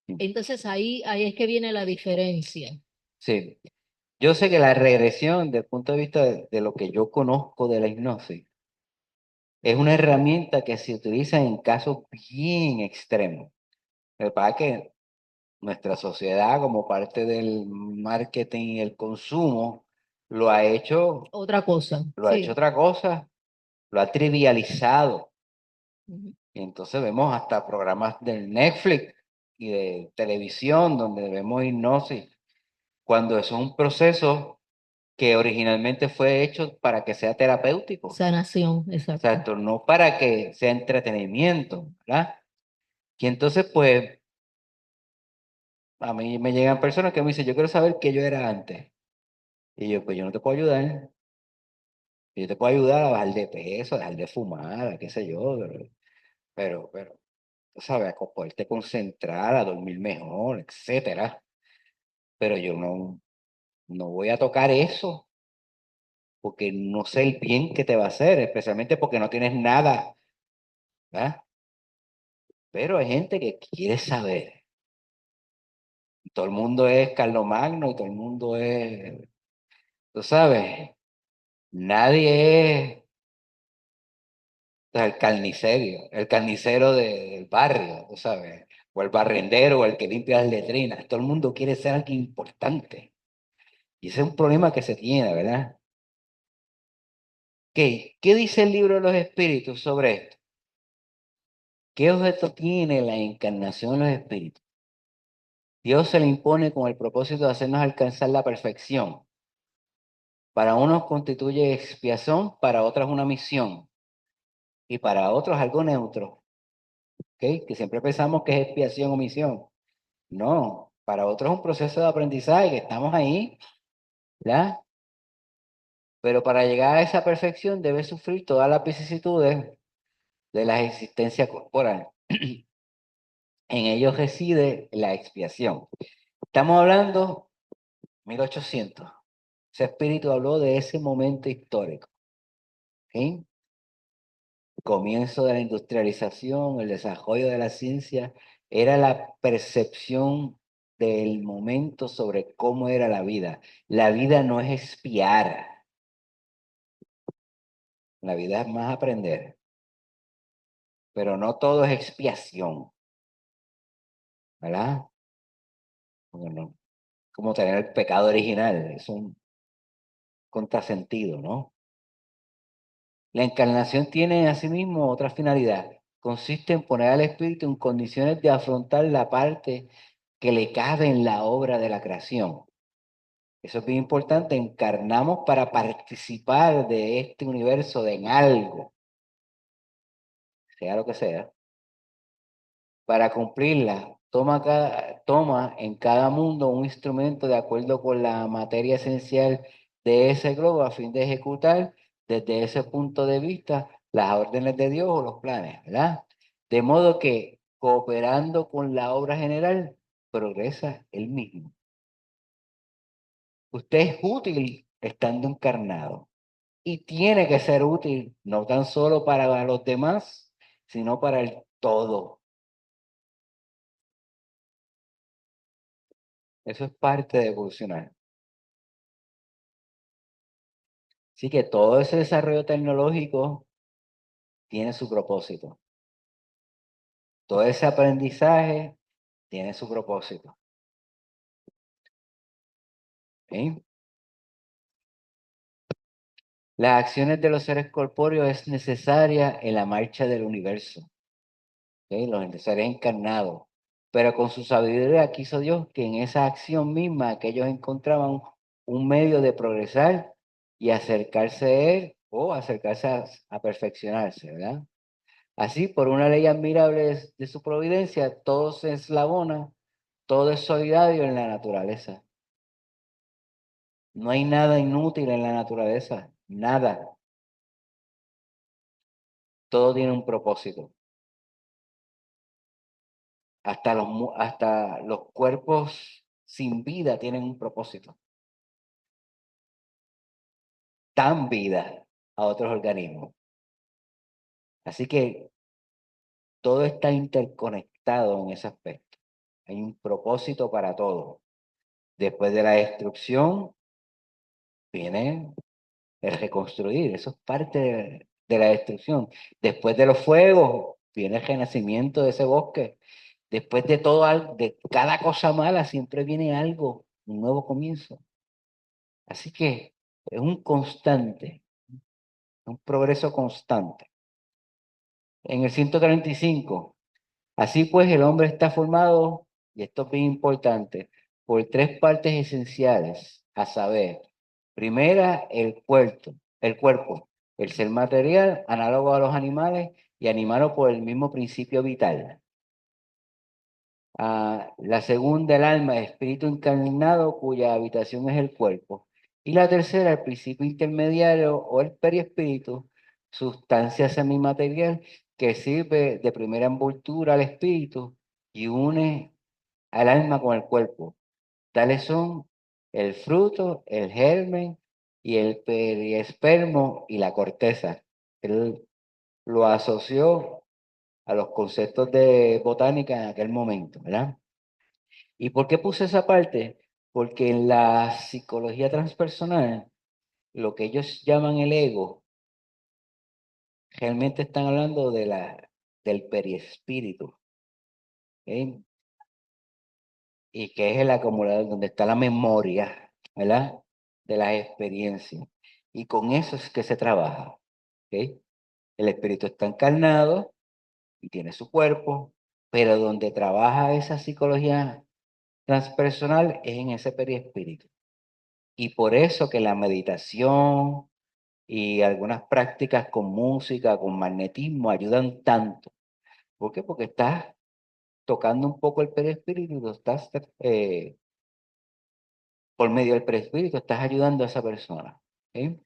Entonces ahí es que viene la diferencia. Sí. Yo sé que la regresión, desde el punto de vista de lo que yo conozco de la hipnosis, es una herramienta que se utiliza en casos bien extremos. Lo que pasa es que nuestra sociedad, como parte del marketing y el consumo, lo ha hecho, Otra cosa, lo ha hecho sí. otra cosa, lo ha trivializado. Ujú. Y entonces vemos hasta programas del Netflix y de televisión donde vemos hipnosis, cuando eso es un proceso que originalmente fue hecho para que sea terapéutico. Sanación, exacto. Exacto, no para que sea entretenimiento, ¿verdad? Y entonces, pues, a mí me llegan personas que me dicen, yo quiero saber qué yo era antes. Y yo, pues yo no te puedo ayudar. Yo te puedo ayudar a bajar de peso, a dejar de fumar, a qué sé yo, pero, tú sabes, a poderte concentrar, a dormir mejor, etcétera. Pero yo no voy a tocar eso, porque no sé el bien que te va a hacer, especialmente porque no tienes nada, ¿verdad? Pero hay gente que quiere saber. Y todo el mundo es Carlomagno y todo el mundo es, tú sabes, nadie es, o sea, el carnicero del barrio, tú sabes, o el barrendero, o el que limpia las letrinas. Todo el mundo quiere ser alguien importante. Y ese es un problema que se tiene, ¿verdad? ¿Qué dice el libro de los espíritus sobre esto? ¿Qué objeto tiene la encarnación de los espíritus? Dios se le impone con el propósito de hacernos alcanzar la perfección. Para unos constituye expiación, para otros una misión y para otros algo neutro, ¿ok? Que siempre pensamos que es expiación o misión. No, para otros es un proceso de aprendizaje, que estamos ahí, ¿verdad? Pero para llegar a esa perfección debe sufrir todas las vicisitudes de la existencia corporal. En ellos reside la expiación. Estamos hablando 1800. Ese espíritu habló de ese momento histórico. ¿Sí? Comienzo de la industrialización, el desarrollo de la ciencia, era la percepción del momento sobre cómo era la vida. La vida no es espiar, la vida es más aprender, pero no todo es expiación, ¿verdad? Porque no, como tener el pecado original, contrasentido, ¿no? La encarnación tiene asimismo otra finalidad. Consiste en poner al espíritu en condiciones de afrontar la parte que le cabe en la obra de la creación. Eso es bien importante. Encarnamos para participar de este universo en algo, sea lo que sea. Para cumplirla, toma en cada mundo un instrumento de acuerdo con la materia esencial de ese globo a fin de ejecutar desde ese punto de vista las órdenes de Dios o los planes, ¿verdad? De modo que cooperando con la obra general, progresa él mismo. Usted es útil estando encarnado y tiene que ser útil no tan solo para los demás, sino para el todo. Eso es parte de evolucionar. Así que todo ese desarrollo tecnológico tiene su propósito. Todo ese aprendizaje tiene su propósito. ¿Sí? Las acciones de los seres corpóreos es necesaria en la marcha del universo. ¿Sí? Los seres encarnados. Pero con su sabiduría quiso Dios que en esa acción misma que ellos encontraban un medio de progresar y acercarse a Él o acercarse a perfeccionarse, ¿verdad? Así, por una ley admirable de su providencia, todo se eslabona, todo es solidario en la naturaleza. No hay nada inútil en la naturaleza, nada. Todo tiene un propósito. Hasta los cuerpos sin vida tienen un propósito. Dan vida a otros organismos. Así que todo está interconectado en ese aspecto. Hay un propósito para todo. Después de la destrucción, viene el reconstruir. Eso es parte de la destrucción. Después de los fuegos, viene el renacimiento de ese bosque. Después de de cada cosa mala, siempre viene algo, un nuevo comienzo. Así que es un constante, un progreso constante. En el 135, así pues el hombre está formado, y esto es bien importante, por tres partes esenciales, a saber, primera, el cuerpo, el ser material, análogo a los animales y animado por el mismo principio vital. La segunda, el alma, espíritu encarnado, cuya habitación es el cuerpo. Y la tercera, el principio intermediario o el periespíritu, sustancia semimaterial que sirve de primera envoltura al espíritu y une al alma con el cuerpo. Tales son el fruto, el germen y el periespermo y la corteza. Él lo asoció a los conceptos de botánica en aquel momento, ¿verdad? ¿Y por qué puse esa parte? Porque en la psicología transpersonal, lo que ellos llaman el ego, realmente están hablando del periespíritu, ¿ok? Y que es el acumulador donde está la memoria, ¿verdad? De las experiencias. Y con eso es que se trabaja, ¿ok? El espíritu está encarnado y tiene su cuerpo, pero donde trabaja esa psicología transpersonal es en ese periespíritu. Y por eso que la meditación y algunas prácticas con música, con magnetismo, ayudan tanto. ¿Por qué? Porque estás tocando un poco el perispíritu y lo estás, por medio del perispíritu, estás ayudando a esa persona. ¿Ok?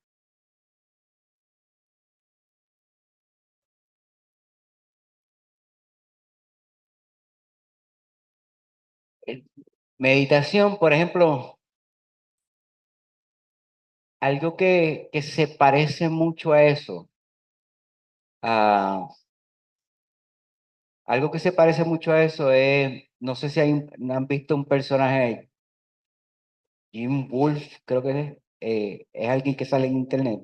Eh, Meditación, por ejemplo, algo que se parece mucho a eso, a, algo que se parece mucho a eso es, no sé si han visto un personaje, Jim Wolf, creo que es alguien que sale en internet.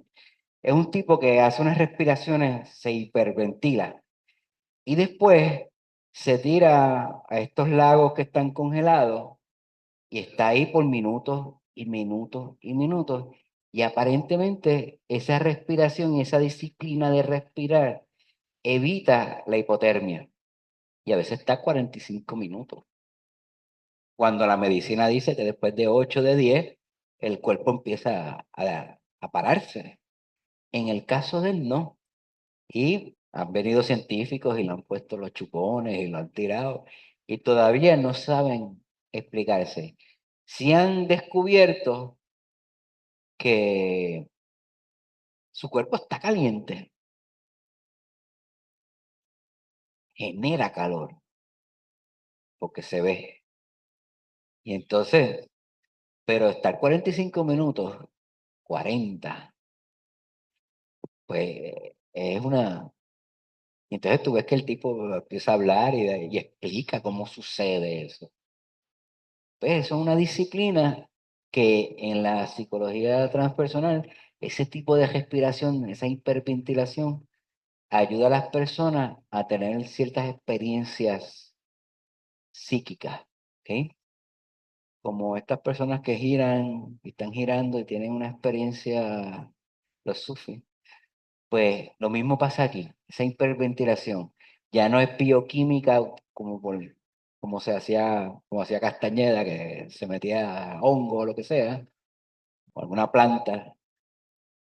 Es un tipo que hace unas respiraciones, se hiperventila y después se tira a estos lagos que están congelados y está ahí por minutos y minutos y minutos Y aparentemente esa respiración y esa disciplina de respirar evita la hipotermia. Y a veces está 45 minutos. Cuando la medicina dice que después de 8 de 10, el cuerpo empieza a pararse. En el caso de él, no. Y han venido científicos y le han puesto los chupones y lo han tirado. Y todavía no saben explicarse. Si han descubierto que su cuerpo está caliente, genera calor, porque se ve. Y entonces, pero estar 45 minutos, 40, pues es una... Y entonces tú ves que el tipo empieza a hablar y explica cómo sucede eso. Pues eso es una disciplina que en la psicología transpersonal, ese tipo de respiración, esa hiperventilación, ayuda a las personas a tener ciertas experiencias psíquicas, ¿ok? Como estas personas que giran, y están girando y tienen una experiencia, los sufis. Pues lo mismo pasa aquí, esa hiperventilación. Ya no es bioquímica como hacía Castañeda, que se metía hongo o lo que sea, o alguna planta.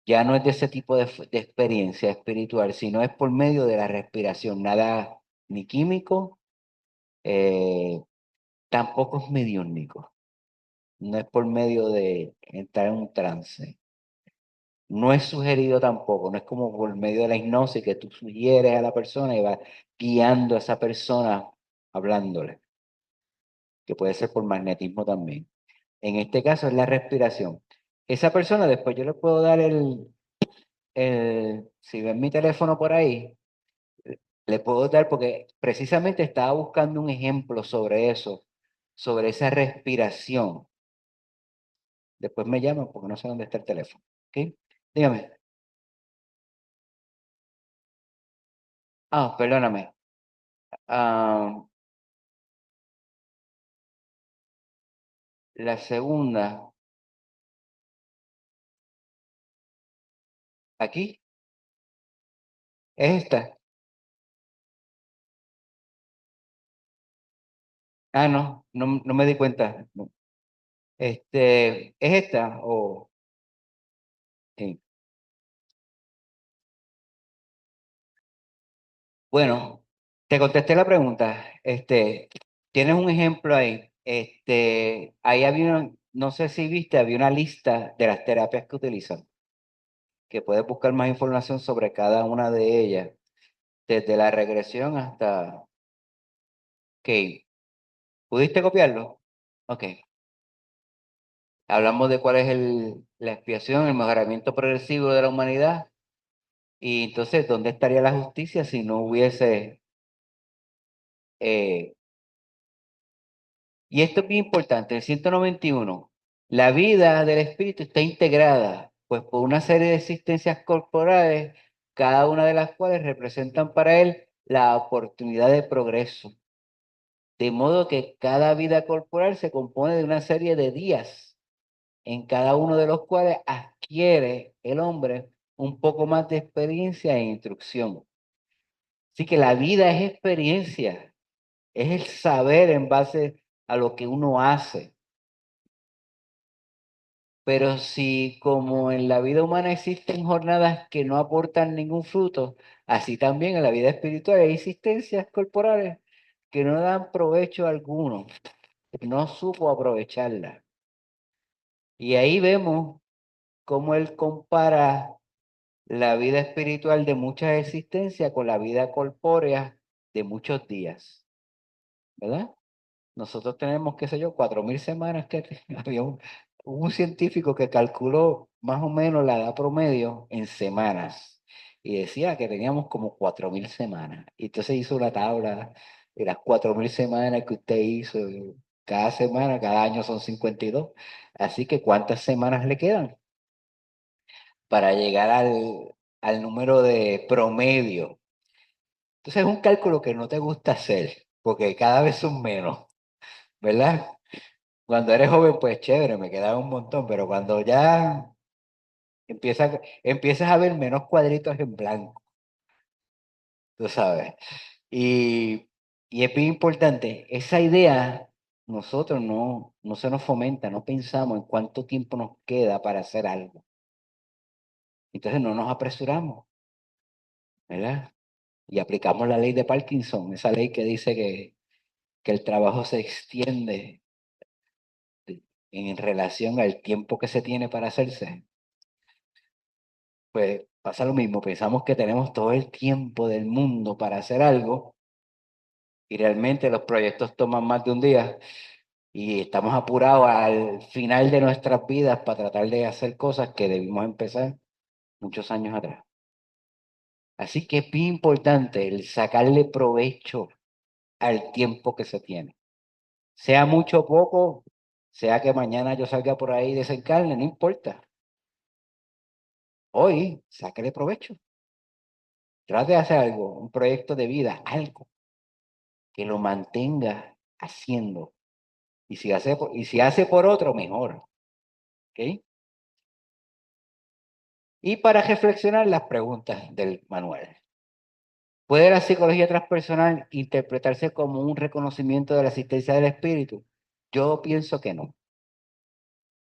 Ya no es de ese tipo de experiencia espiritual, sino es por medio de la respiración, nada ni químico, eh, tampoco es mediúnico, no es por medio de entrar en un trance. No es sugerido tampoco, no es como por medio de la hipnosis que tú sugieres a la persona y vas guiando a esa persona hablándole, que puede ser por magnetismo también. En este caso es la respiración. Esa persona después yo le puedo dar si ven mi teléfono por ahí, le puedo dar porque precisamente estaba buscando un ejemplo sobre eso, sobre esa respiración. Después me llaman porque no sé dónde está el teléfono. ¿Ok? Dígame. Ah, perdóname. Ah, la segunda, aquí, es esta. Ah, no, no me di cuenta. No. ¿Es esta o...? Sí. Bueno, te contesté la pregunta. Tienes un ejemplo ahí. Ahí había, no sé si viste, había una lista de las terapias que utilizan, que puedes buscar más información sobre cada una de ellas, desde la regresión hasta... Ok, ¿pudiste copiarlo? Ok. Hablamos de cuál es la expiación, el mejoramiento progresivo de la humanidad. Y entonces, ¿dónde estaría la justicia si no hubiese... eh, y esto es bien importante, el 191, la vida del espíritu está integrada, pues por una serie de existencias corporales, cada una de las cuales representan para él la oportunidad de progreso. De modo que cada vida corporal se compone de una serie de días, en cada uno de los cuales adquiere el hombre un poco más de experiencia e instrucción. Así que la vida es experiencia, es el saber en base a lo que uno hace. Pero si como en la vida humana existen jornadas que no aportan ningún fruto, así también en la vida espiritual hay existencias corporales que no dan provecho alguno, no supo aprovecharla. Y ahí vemos cómo él compara la vida espiritual de muchas existencias con la vida corpórea de muchos días, ¿verdad? Nosotros tenemos, qué sé yo, 4000 semanas que había un científico que calculó más o menos la edad promedio en semanas y decía que teníamos como 4000 semanas. Y entonces hizo una tabla de las 4000 semanas que usted hizo. Cada semana, cada año son 52. Así que ¿cuántas semanas le quedan para llegar al número de promedio? Entonces es un cálculo que no te gusta hacer porque cada vez son menos, ¿verdad? Cuando eres joven, pues chévere, me quedaba un montón, pero cuando ya empiezas a ver menos cuadritos en blanco, tú sabes. Y es bien importante, esa idea, nosotros no se nos fomenta, no pensamos en cuánto tiempo nos queda para hacer algo. Entonces no nos apresuramos, ¿verdad? Y aplicamos la ley de Parkinson, esa ley que dice que el trabajo se extiende en relación al tiempo que se tiene para hacerse. Pues pasa lo mismo, pensamos que tenemos todo el tiempo del mundo para hacer algo y realmente los proyectos toman más de un día y estamos apurados al final de nuestras vidas para tratar de hacer cosas que debimos empezar muchos años atrás. Así que es bien importante el sacarle provecho al tiempo que se tiene. Sea mucho o poco, sea que mañana yo salga por ahí y desencarne, no importa. Hoy, sáquele provecho. Trate de hacer algo, un proyecto de vida, algo que lo mantenga haciendo. Y si hace por otro, mejor. ¿Ok? Y para reflexionar las preguntas del manual. ¿Puede la psicología transpersonal interpretarse como un reconocimiento de la existencia del espíritu? Yo pienso que no.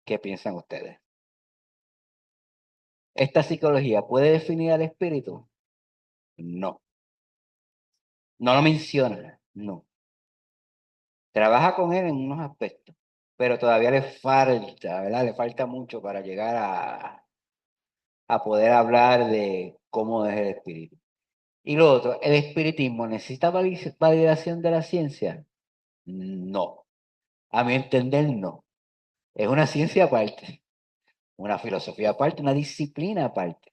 ¿Qué piensan ustedes? ¿Esta psicología puede definir al espíritu? No. No lo menciona, no. Trabaja con él en unos aspectos, pero todavía le falta, ¿verdad? Le falta mucho para llegar a poder hablar de cómo es el espíritu. Y lo otro, ¿el espiritismo necesita validación de la ciencia? No. A mi entender, no. Es una ciencia aparte, una filosofía aparte, una disciplina aparte.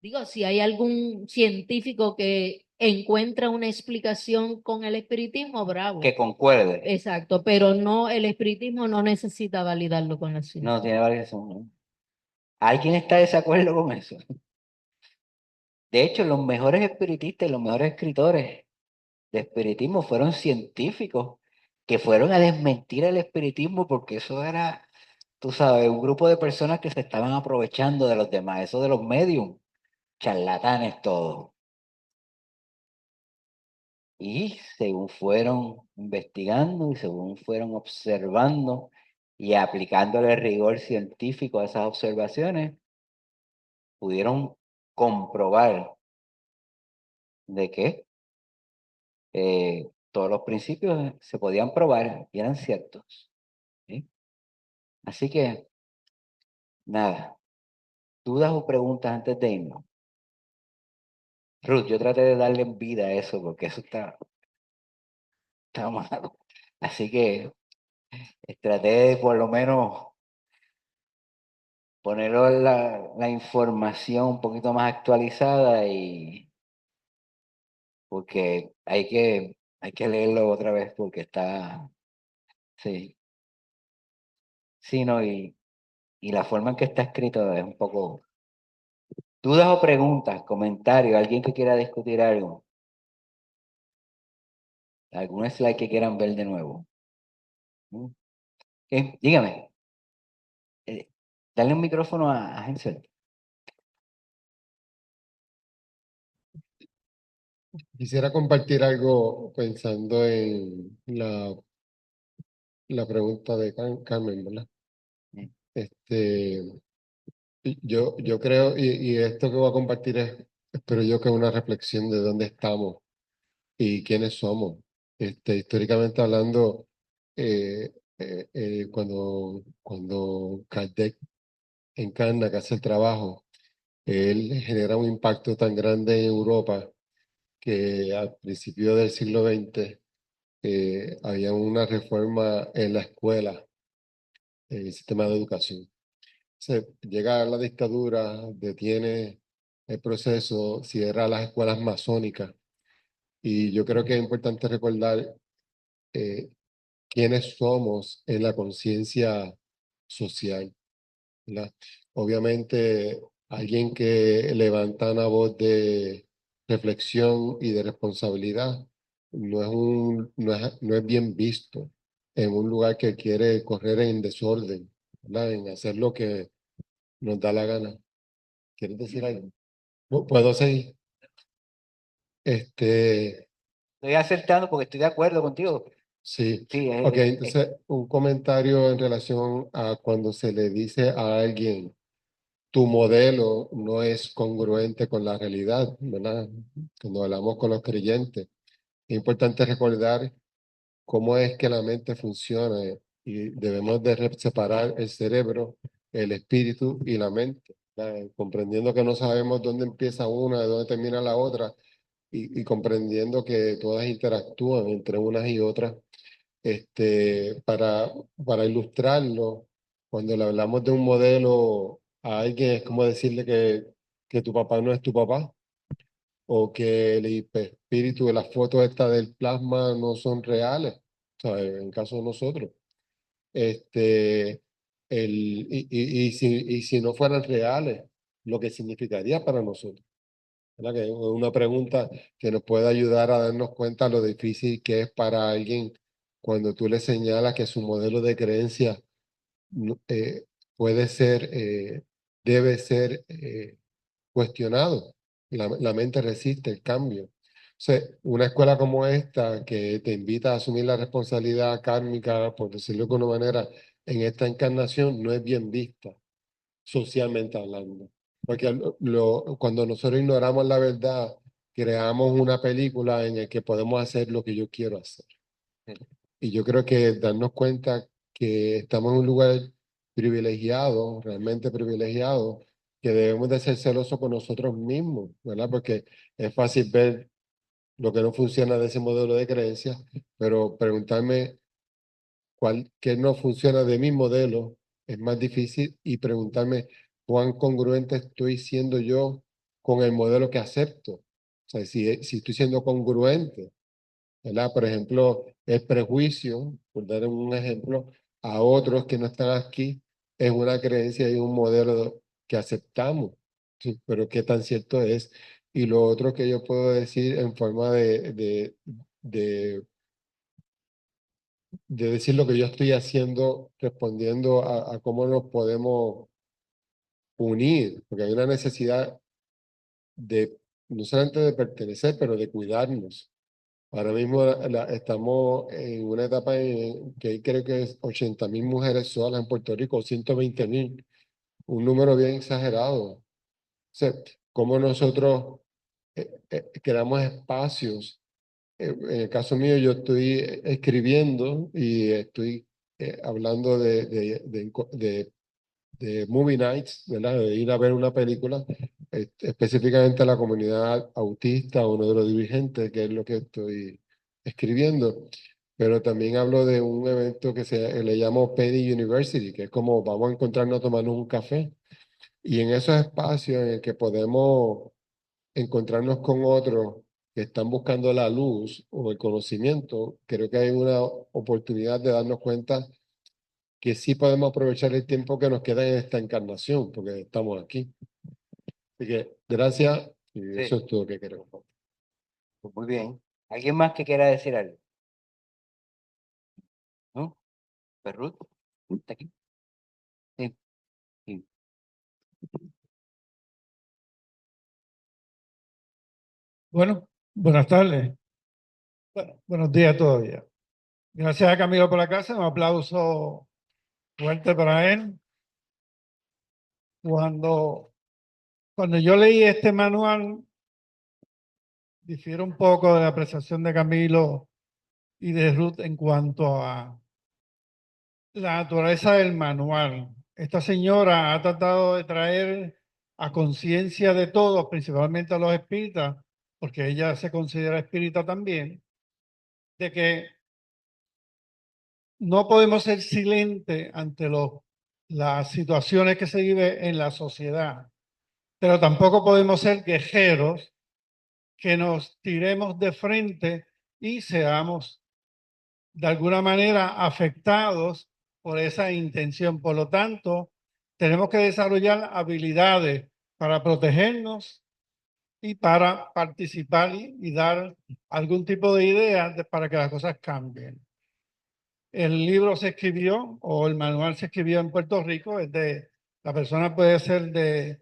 Digo, si hay algún científico que encuentra una explicación con el espiritismo, bravo. Que concuerde. Exacto, pero no, el espiritismo no necesita validarlo con la ciencia. No tiene validación, ¿no? ¿Alguien está de desacuerdo con eso? De hecho, los mejores espiritistas y los mejores escritores de espiritismo fueron científicos que fueron a desmentir el espiritismo porque eso era, tú sabes, un grupo de personas que se estaban aprovechando de los demás, eso de los mediums, charlatanes todos. Y según fueron investigando y según fueron observando y aplicándole rigor científico a esas observaciones, pudieron comprobar de que todos los principios se podían probar y eran ciertos. ¿Sí? Así que, nada, dudas o preguntas antes de irnos. Ruth, yo traté de darle vida a eso porque eso está malo. Así que traté de por lo menos poner la información un poquito más actualizada y porque hay que leerlo otra vez porque está, sí, sí, no, y la forma en que está escrito es un poco. ¿Dudas o preguntas, comentarios, alguien que quiera discutir algo? ¿Algún slide que quieran ver de nuevo? ¿Mm? Dígame. Dale un micrófono a Hensel. Quisiera compartir algo pensando en la pregunta de Carmen, ¿verdad? Sí. Yo creo, y esto que voy a compartir espero yo que es una reflexión de dónde estamos y quiénes somos. Históricamente hablando, cuando Kardec encarna, que hace el trabajo, él genera un impacto tan grande en Europa que al principio del siglo XX había una reforma en la escuela, en el sistema de educación. Llega la dictadura, detiene el proceso, cierra las escuelas masónicas y yo creo que es importante recordar eh, quiénes somos en la conciencia social, ¿verdad? Obviamente, alguien que levanta una voz de reflexión y de responsabilidad no es bien visto en un lugar que quiere correr en desorden, ¿verdad? En hacer nos da la gana. ¿Quieres decir algo? ¿Puedo seguir? Estoy acertando porque estoy de acuerdo contigo. Sí. Sí, Ok, entonces un comentario en relación a cuando se le dice a alguien, tu modelo no es congruente con la realidad, ¿verdad? Cuando hablamos con los creyentes, es importante recordar cómo es que la mente funciona y debemos de separar el cerebro, el espíritu y la mente, ¿verdad? Comprendiendo que no sabemos dónde empieza una, de dónde termina la otra y comprendiendo que todas interactúan entre unas y otras. Para, para ilustrarlo, cuando le hablamos de un modelo a alguien es como decirle que tu papá no es tu papá o que el espíritu de las fotos esta del plasma no son reales, ¿sabes? En caso de nosotros. Este, y si no fueran reales, lo que significaría para nosotros. ¿Verdad? Que es una pregunta que nos puede ayudar a darnos cuenta lo difícil que es para alguien cuando tú le señalas que su modelo de creencia puede ser, debe ser cuestionado. La mente resiste el cambio. O sea, una escuela como esta que te invita a asumir la responsabilidad kármica, por decirlo de alguna manera, en esta encarnación no es bien vista socialmente hablando. Porque cuando nosotros ignoramos la verdad, creamos una película en la que podemos hacer lo que yo quiero hacer. Y yo creo que darnos cuenta que estamos en un lugar privilegiado, realmente privilegiado, que debemos de ser celosos con nosotros mismos, ¿verdad? Porque es fácil ver lo que no funciona de ese modelo de creencia, pero preguntarme qué no funciona de mi modelo es más difícil y preguntarme cuán congruente estoy siendo yo con el modelo que acepto. O sea, si estoy siendo congruente, ¿verdad? Por ejemplo, el prejuicio, por dar un ejemplo, a otros que no están aquí, es una creencia y un modelo que aceptamos, sí, pero qué tan cierto es. Y lo otro que yo puedo decir en forma de decir lo que yo estoy haciendo, respondiendo a cómo nos podemos unir, porque hay una necesidad de, no solamente de pertenecer, pero de cuidarnos. Ahora mismo estamos en una etapa en que creo que es 80.000 mujeres solas en Puerto Rico, 120.000, un número bien exagerado. O sea, cómo nosotros creamos espacios. En el caso mío, yo estoy escribiendo y estoy hablando de movie nights, ¿verdad? De ir a ver una película, específicamente a la comunidad autista, uno de los dirigentes, que es lo que estoy escribiendo. Pero también hablo de un evento que le llamo Penny University, que es como vamos a encontrarnos a tomarnos un café. Y en esos espacios en el que podemos encontrarnos con otros que están buscando la luz o el conocimiento, creo que hay una oportunidad de darnos cuenta que sí podemos aprovechar el tiempo que nos queda en esta encarnación, porque estamos aquí. Así que gracias, y eso sí, es todo lo que queremos. pues muy bien. ¿Alguien más que quiera decir algo? ¿No? ¿Perrut? ¿Está aquí? Sí, sí. Bueno, buenas tardes. Bueno, buenos días todavía. Gracias a Camilo por la clase, un aplauso fuerte para él. Cuando yo leí este manual, difiero un poco de la apreciación de Camilo y de Ruth en cuanto a la naturaleza del manual. Esta señora ha tratado de traer a conciencia de todos, principalmente a los espíritas, porque ella se considera espírita también, de que no podemos ser silentes ante las situaciones que se viven en la sociedad, pero tampoco podemos ser quejeros que nos tiremos de frente y seamos de alguna manera afectados por esa intención. Por lo tanto, tenemos que desarrollar habilidades para protegernos y para participar y dar algún tipo de idea para que las cosas cambien. El libro se escribió, o el manual se escribió en Puerto Rico, es de La persona puede ser de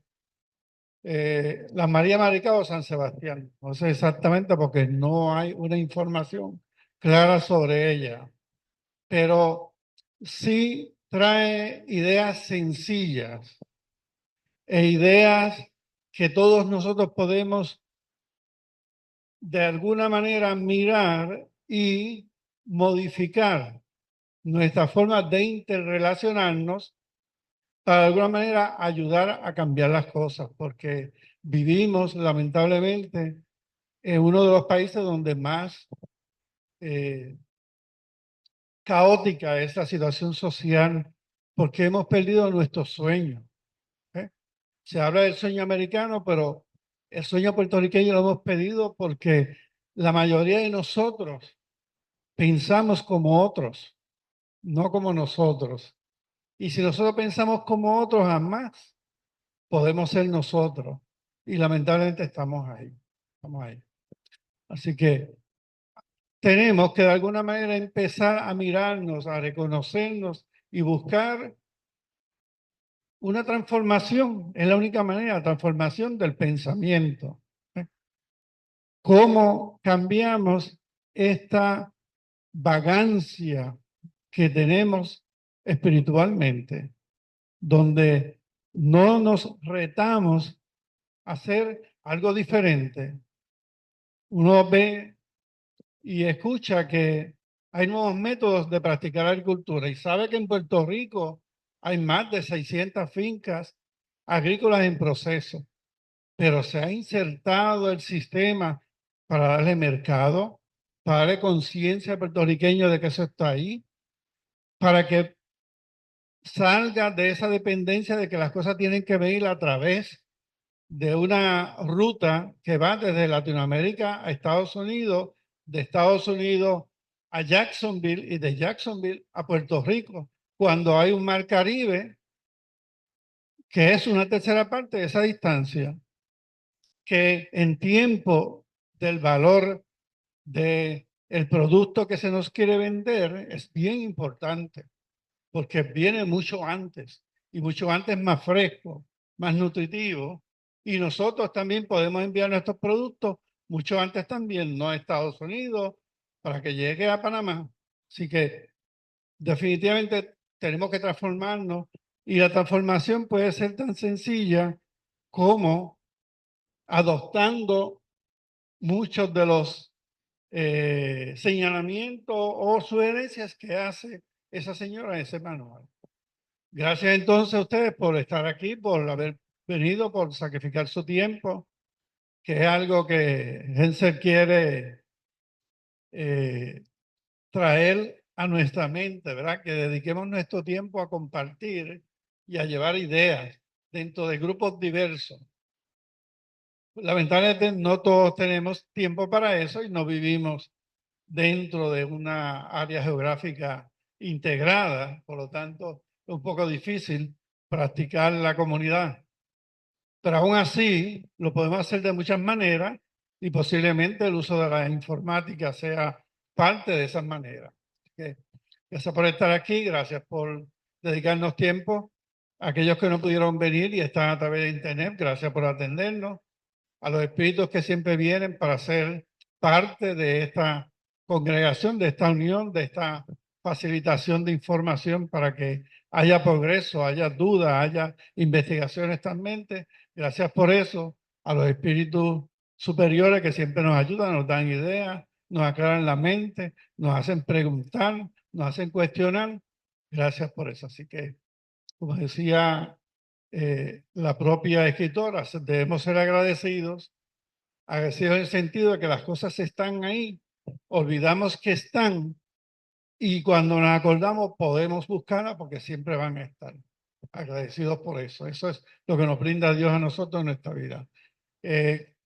la María Marica o San Sebastián. No sé exactamente porque no hay una información clara sobre ella, pero sí trae ideas sencillas e ideas que todos nosotros podemos de alguna manera mirar y modificar nuestra forma de interrelacionarnos para de alguna manera ayudar a cambiar las cosas, porque vivimos lamentablemente en uno de los países donde más caótica es la situación social, porque hemos perdido nuestros sueños. ¿Eh? Se habla del sueño americano, pero el sueño puertorriqueño lo hemos pedido porque la mayoría de nosotros pensamos como otros, no como nosotros. Y si nosotros pensamos como otros, jamás podemos ser nosotros. Y lamentablemente estamos ahí. Estamos ahí. Así que tenemos que de alguna manera empezar a mirarnos, a reconocernos y buscar una transformación. Es la única manera, transformación del pensamiento. ¿Eh? ¿Cómo cambiamos esta vagancia que tenemos espiritualmente, donde no nos retamos a hacer algo diferente? Uno ve y escucha que hay nuevos métodos de practicar agricultura y sabe que en Puerto Rico hay más de 600 fincas agrícolas en proceso, pero se ha insertado el sistema para darle mercado, para darle conciencia al puertorriqueño de que eso está ahí, para que salga de esa dependencia de que las cosas tienen que venir a través de una ruta que va desde Latinoamérica a Estados Unidos, de Estados Unidos a Jacksonville y de Jacksonville a Puerto Rico, cuando hay un mar Caribe, que es una tercera parte de esa distancia, que en tiempo del valor del producto que se nos quiere vender es bien importante, porque viene mucho antes y mucho antes más fresco, más nutritivo. Y nosotros también podemos enviar nuestros productos mucho antes también, no a Estados Unidos, para que llegue a Panamá. Así que definitivamente tenemos que transformarnos y la transformación puede ser tan sencilla como adoptando muchos de los señalamientos o sugerencias que hace esa señora en ese manual. Gracias entonces a ustedes por estar aquí, por haber venido, por sacrificar su tiempo, que es algo que Hensel quiere traer a nuestra mente, ¿verdad? Que dediquemos nuestro tiempo a compartir y a llevar ideas dentro de grupos diversos. Lamentablemente no todos tenemos tiempo para eso y no vivimos dentro de una área geográfica integrada, por lo tanto es un poco difícil practicar la comunidad. Pero aún así lo podemos hacer de muchas maneras y posiblemente el uso de la informática sea parte de esas maneras. Gracias por estar aquí, gracias por dedicarnos tiempo. Aquellos que no pudieron venir y están a través de internet, gracias por atendernos. A los espíritus que siempre vienen para ser parte de esta congregación, de esta unión, de esta facilitación de información para que haya progreso, haya dudas, haya investigaciones también. Gracias por eso. A los espíritus superiores que siempre nos ayudan, nos dan ideas, nos aclaran la mente, nos hacen preguntar, nos hacen cuestionar. Gracias por eso. Así que, como decía la propia escritora, debemos ser agradecidos en el sentido de que las cosas están ahí, olvidamos que están y cuando nos acordamos podemos buscarlas porque siempre van a estar. Agradecidos por eso. Eso es lo que nos brinda Dios a nosotros en nuestra vida.